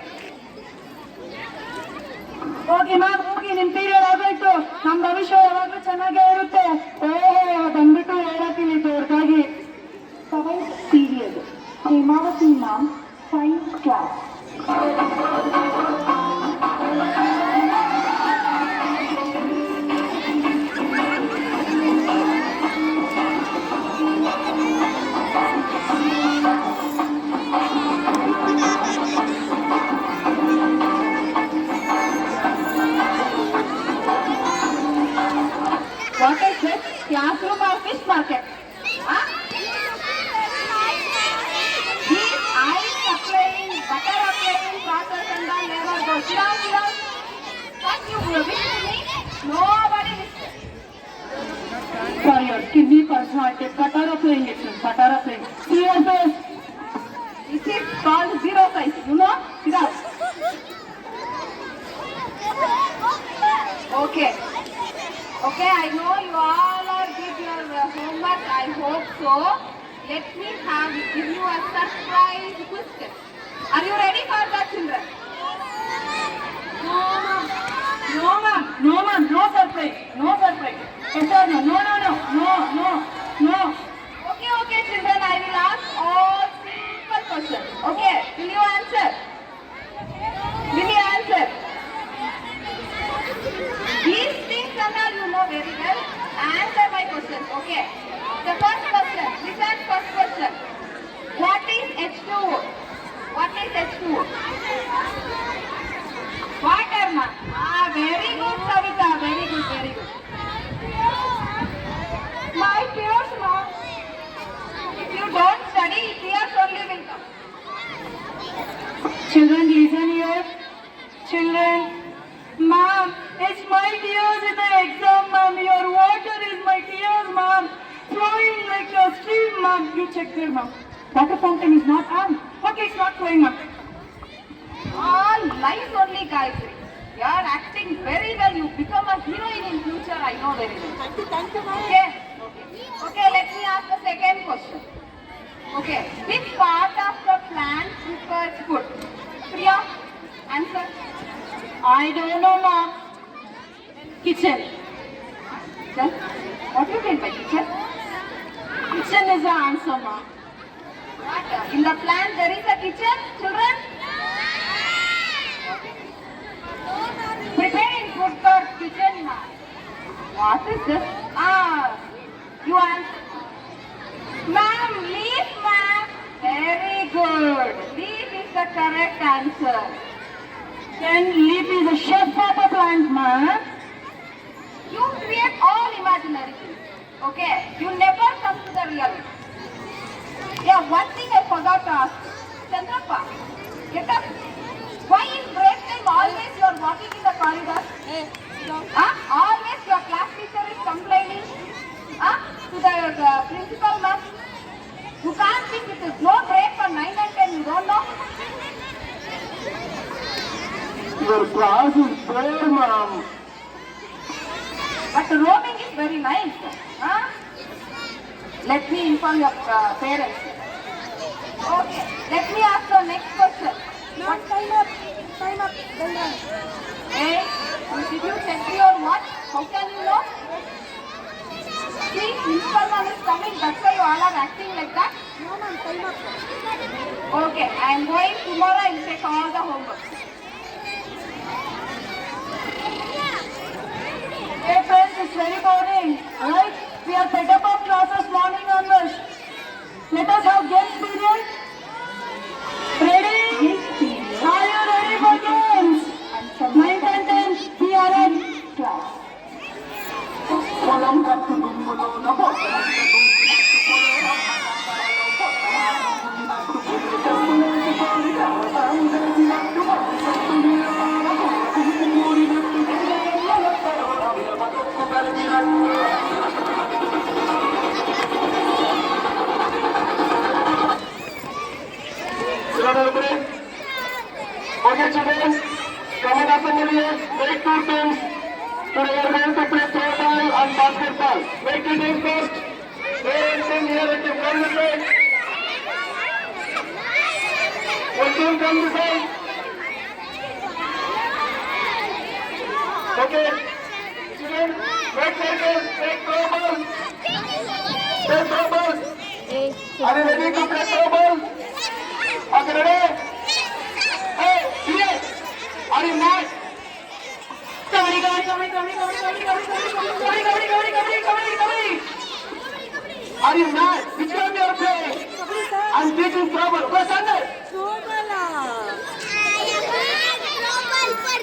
ಹೋಗಿ ಮ್ಯಾಮ್ ಹೋಗಿ, ನಿಮ್ ಪೀರಿಯಡ್ ಆಗೋಯ್ತು. ನಮ್ ಭವಿಷ್ಯ ಯಾವಾಗ್ಲೂ ಚೆನ್ನಾಗೇ ಇರುತ್ತೆ. ಬಂದ್ಬಿಟ್ಟು ಹೇಳತ್ತೀನಿ ದೊಡ್ಡದಾಗಿ. 7th period. Hemavati ma'am, science class. sit down, sit down. What you wish to me? Nobody listens. For your skinny personality, Katara playing it, Katara playing. See your face. This is called zero size. You know? Sit down. Okay. Okay, I know you all are did your homework. I hope so. Let me give you a surprise question. Are you ready for that, children? No, ma'am. No, ma'am. No surprise. No surprise. Yes or no? No, no, no. No, no, no. Okay, okay, children. I will ask all simple questions. Okay, will you answer? Will you answer? These things and all you know very well. Answer my questions. Okay. The first question. Listen, first question. What is H2O? What is H2O? Water, ma. Ah, very good, Savita. Very good, very good. My tears, ma. If you don't study, tears only will come. Children, listen here. Children, ma'am, it's my tears in the exam, ma'am. Your water is my tears, ma'am. Flowing like a stream, ma'am. You check there, ma'am. Water fountain is not on. Okay, it's not flowing, ma'am. All lies only, Gayatri. You are acting very well. You become a heroine in future. I know very well. Okay. Okay. Let me ask the second question. Okay. Which part of the plant prepares food? Priya, answer. I don't know, ma'am. Kitchen. Kitchen. What do you mean by kitchen? Kitchen is the answer, ma'am. What? In the plant there is a kitchen, children? Preparing food for kitchen, ma'am. What is this? You answer. Ma'am, leaf, ma'am. Very good. Leaf is the correct answer. Then leaf is a chef of a plant, ma'am. You create all imaginary things. Okay? You never come to the reality. Yeah, one thing I forgot to ask. Chandrappa, get up. Why in break time always you are walking in the corridor? Always your class teacher is complaining to the principal, ma'am. You can't think it is no break for 9 and 10, you don't know? Your class is there, ma'am. But roaming is very nice. Let me inform your parents. Okay, let me ask the next question. What time up? Time up. Hey, did you check your watch? How can you know? See, principal ma'am is coming. That's why you all are acting like that. No, ma'am, time up. Okay, I am going tomorrow. I will take all the homework. Hey friends, it's very boring, right? We are fed up of classes morning onwards. Let us have games period. Ready? Are you ready for games? 9 and 10, we are at class. Okay, children, come in assembly, make 2 teams. Today we are going to play throw ball and basketball. Make 2 teams first. Here and team, here and team, come this way. One team come this way. Okay, children, make circles, make throw ball. Play throw ball. Are you ready to play throw ball? Okay, ready? Hey, here! Are you mad? Kabaddi. Are you mad? Which one you are playing? I'm teaching trouble. Go Sunday.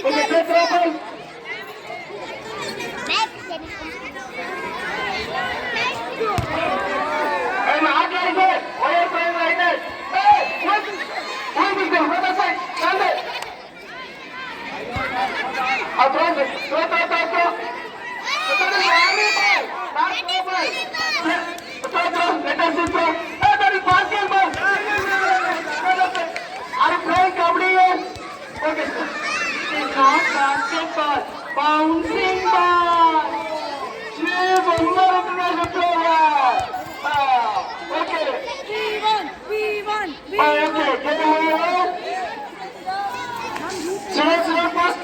Okay, play trouble. Hey, not like that. Why are you playing like that? Hey, what? Who is this girl? What is that? Sunday. Let us sit down. Hey, that is basketball. Are you playing kabaddi yet? Okay, sir. It is not basketball. Bouncing ball. Chief, Umar International player. Okay. Okay, get over. Children first.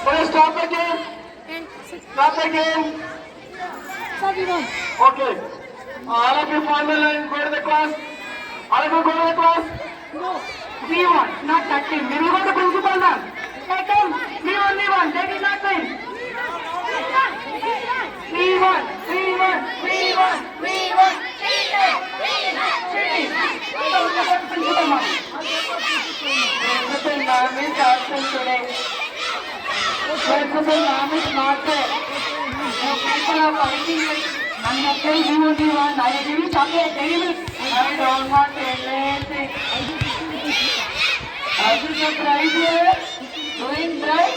Okay, stop again. Stop again. Okay. All of you form the line, go to the class. All of you go to the class. We won, not that team. We will go to principal now. Hey, come. We only won. They did not win. We won. Principal now. Principal ma'am is absent today. Principal ma'am is not there. You people are fighting like I'm not saying we only won. I will give you chocolate. I don't want anything. Are you surprised here? Doing right?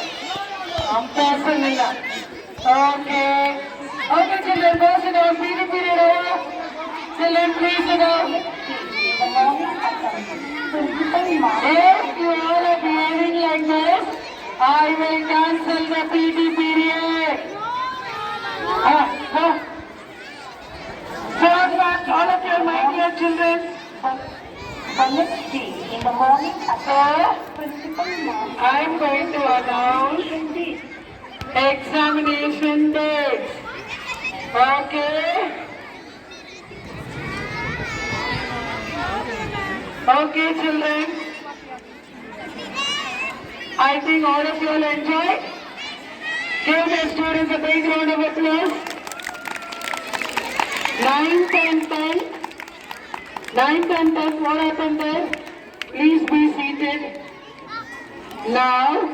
I'm passing in that. Okay. Okay, children, go sit down. PD period over. Children, please sit down. If you all are behaving like this, I will cancel the PD period. Third match, all of you, my dear children. The next day, in the morning, I am going to announce examination dates. Okay? Okay, children. I think all of you will enjoy. Give the students a big round of applause. 9th and 10th. 9th and 10th, what happened there? Please be seated. Now,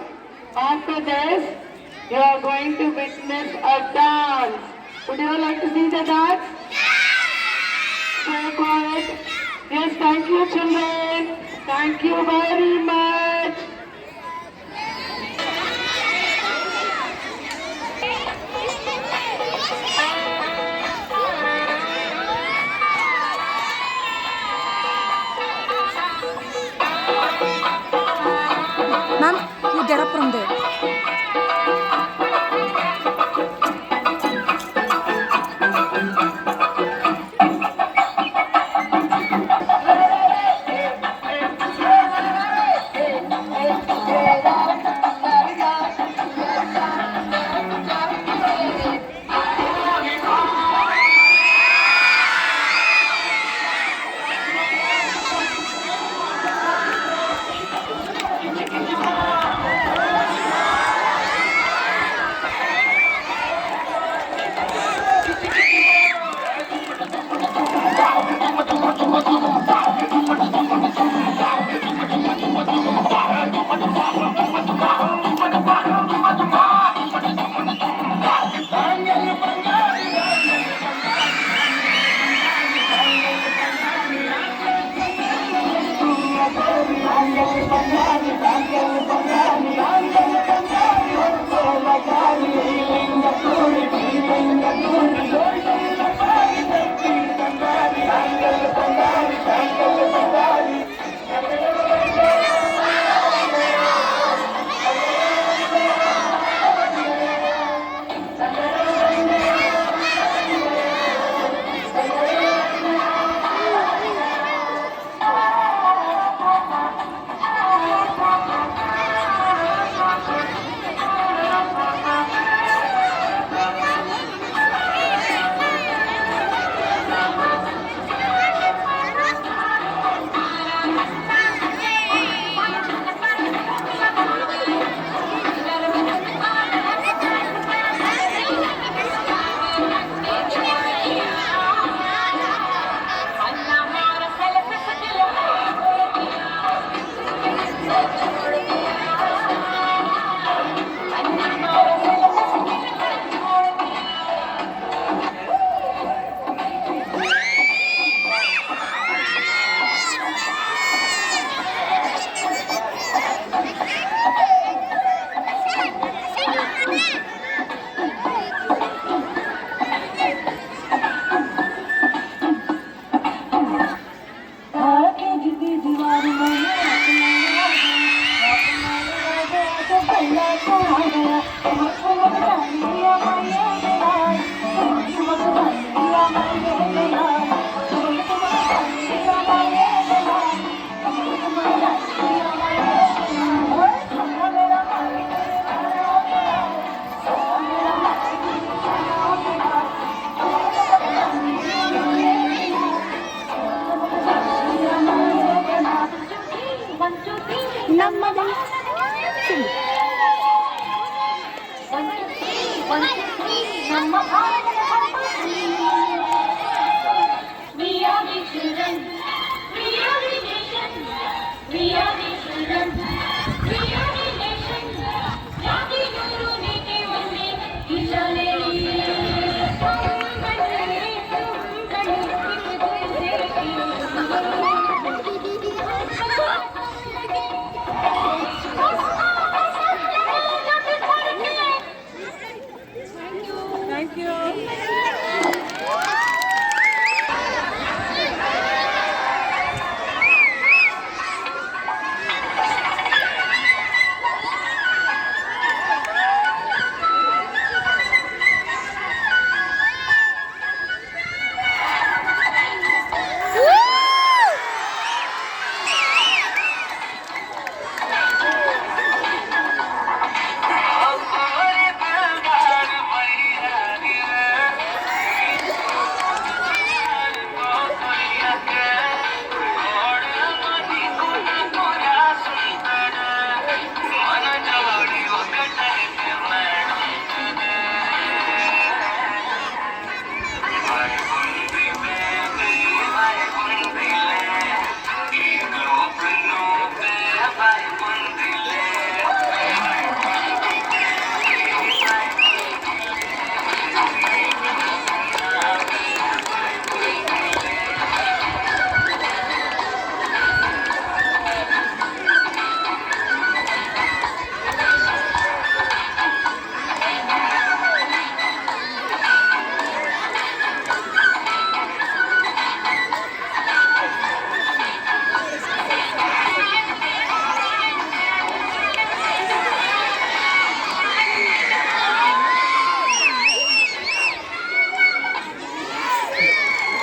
after this, you are going to witness a dance. Would you like to see the dance? Stay quiet. Yes, thank you, children. Thank you very much. Ma'am, you get up from there. We are the children. We are the nation. Jati Guru Niti Vande Ishale. Thank you.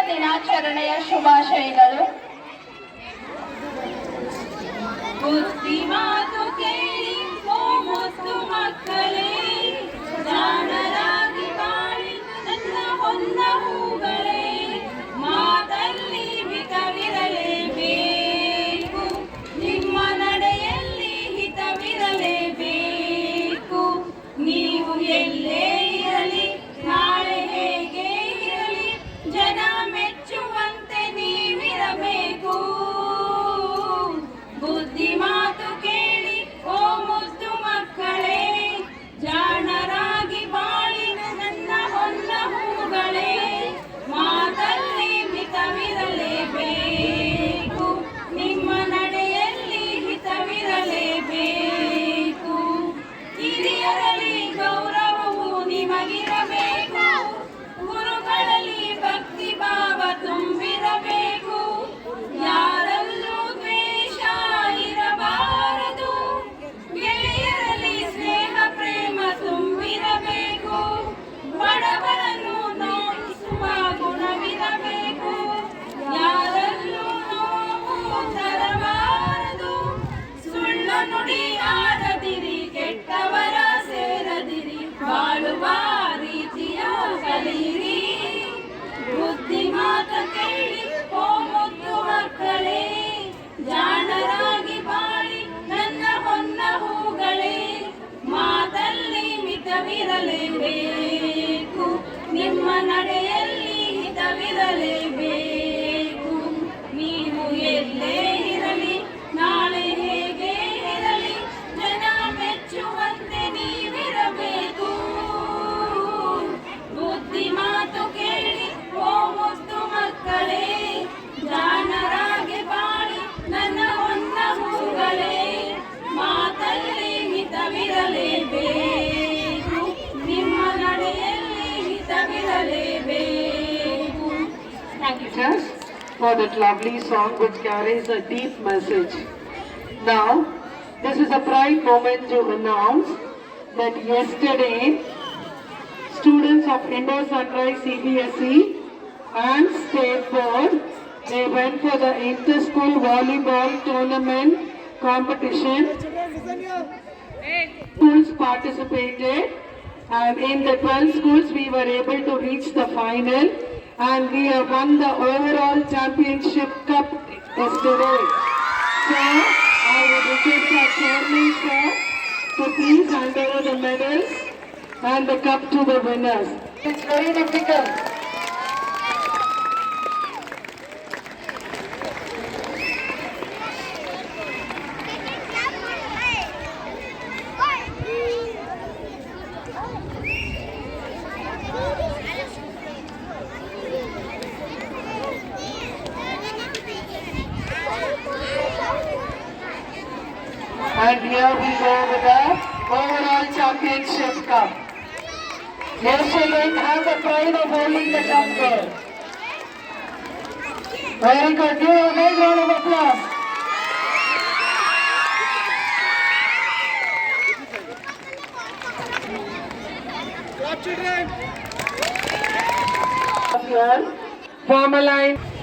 ದಿನಾಚರಣೆಯ ಶುಭಾಶಯಗಳು. ಬುದ್ಧಿ ಮಾತು ಕೇಳಿ ಓ ಮುದ್ದು ಮಕ್ಕಳೇ, ಜಾಣರಾಗಿ ಬಾಳಿ ನನ್ನ ಹೊನ್ನ ಹೂಗಳೇ, ಮಾತಲ್ಲಿ ಮಿತವಿರಲೇಬೇಕು, ನಿಮ್ಮ ನಡೆಯಲ್ಲಿ ಹಿತವಿರಲೇಬೇಕು. ನೀವು ಎಲ್ಲೇ ಇರಲಿ, ನಾಳೆ ಹೇಗೆ ಇರಲಿ, ಜನ ಮೆಚ್ಚುವಂತೆ ನೀವಿರಬೇಕು. ಬುದ್ಧಿ ಮಾತು ಕೇಳಿ ಓ ಮುದ್ದು ಮಕ್ಕಳೇ, ಜಾಣರಾಗಿ ಬಾಳಿ ನನ್ನ ಹೊನ್ನ ಹೂಗಳೇ, ಮಾತಲ್ಲಿ ಮಿತವಿರಲೇಬೇಕು, ನಿಮ್ಮ ನಡೆಯಲ್ಲಿ ಹಿತವಿರಲೇಬೇಕು. ಹಿರಿಯರಲ್ಲಿ ಗೌರವವು ನಿಮಗಿರಬೇಕು, ಗುರುಗಳಲ್ಲಿ ಭಕ್ತಿ ಭಾವ ತುಂಬಿರಬೇಕು, ಯಾರಲ್ಲೂ ದ್ವೇಷ ಇರಬಾರದು, ಗೆಳೆಯರಲ್ಲಿ ಸ್ನೇಹ ಪ್ರೇಮ ತುಂಬಿರಬೇಕು, ಬಡವರನ್ನು ನೋಯಿಸುವ ಗುಣವಿರಬೇಕು, ಯಾರಲ್ಲೂ ನೋವು ತರಬಾರದು, ಸುಳ್ಳು ನುಡಿ ಆಡದಿರಿ, ಕೆಟ್ಟವರ ಸೇರದಿರಿ, ಬಾಳುವ ರೀತಿಯ ಕಲಿಯಿರಿ. ಬುದ್ಧಿ ಮಾತ ಕೇಳಿ ಓ ಮುದ್ದು ಮಕ್ಕಳೇ, ಜಾಣರಾಗಿ ಬಾಳಿ ನನ್ನ ಹೊನ್ನ ಹೂಗಳೇ, ಮಾತಲ್ಲಿ ಮಿತವಿರಲೇಬೇಕು, ನಿಮ್ಮ ನಡೆಯಲ್ಲಿ ಹಿತವಿರಲೇಬೇಕು. ನೀವು ಎಲ್ಲೇ ಇರಲಿ, ನಾಳೆ ಹೇಗೆ ಇರಲಿ, ಜನ ಮೆಚ್ಚುವಂತೆ ನೀವಿರಬೇಕು. ಬುದ್ಧಿ ಮಾತು ಕೇಳಿ ಓ ಮುದ್ದು ಮಕ್ಕಳೇ, ಜಾಣರಾಗಿ ಬಾಳಿ ನನ್ನ ಹೊನ್ನ ಹೂಗಳೇ, ಮಾತಲ್ಲಿ ಮಿತವಿರಲೇಬೇಕು, ನಿಮ್ಮ ನಡೆಯಲ್ಲಿ ಹಿತವಿರಲೇಬೇಕು. Thank you. Yes, for that lovely song which carries a deep message. Now, this is a pride moment to announce that yesterday, students of Indo Sunrise CBSE and State Board, they went for the inter-school volleyball tournament competition. Schools participated, and in the 12 schools we were able to reach the final, and we have won the overall championship cup yesterday. So I would request our chairman sir to please hand over the medals and the cup to the winners. It's very difficult. And here we go with the overall championship cup. Yes, children, have the pride of holding the cup there. Very good. Give a big round of applause. Form a line.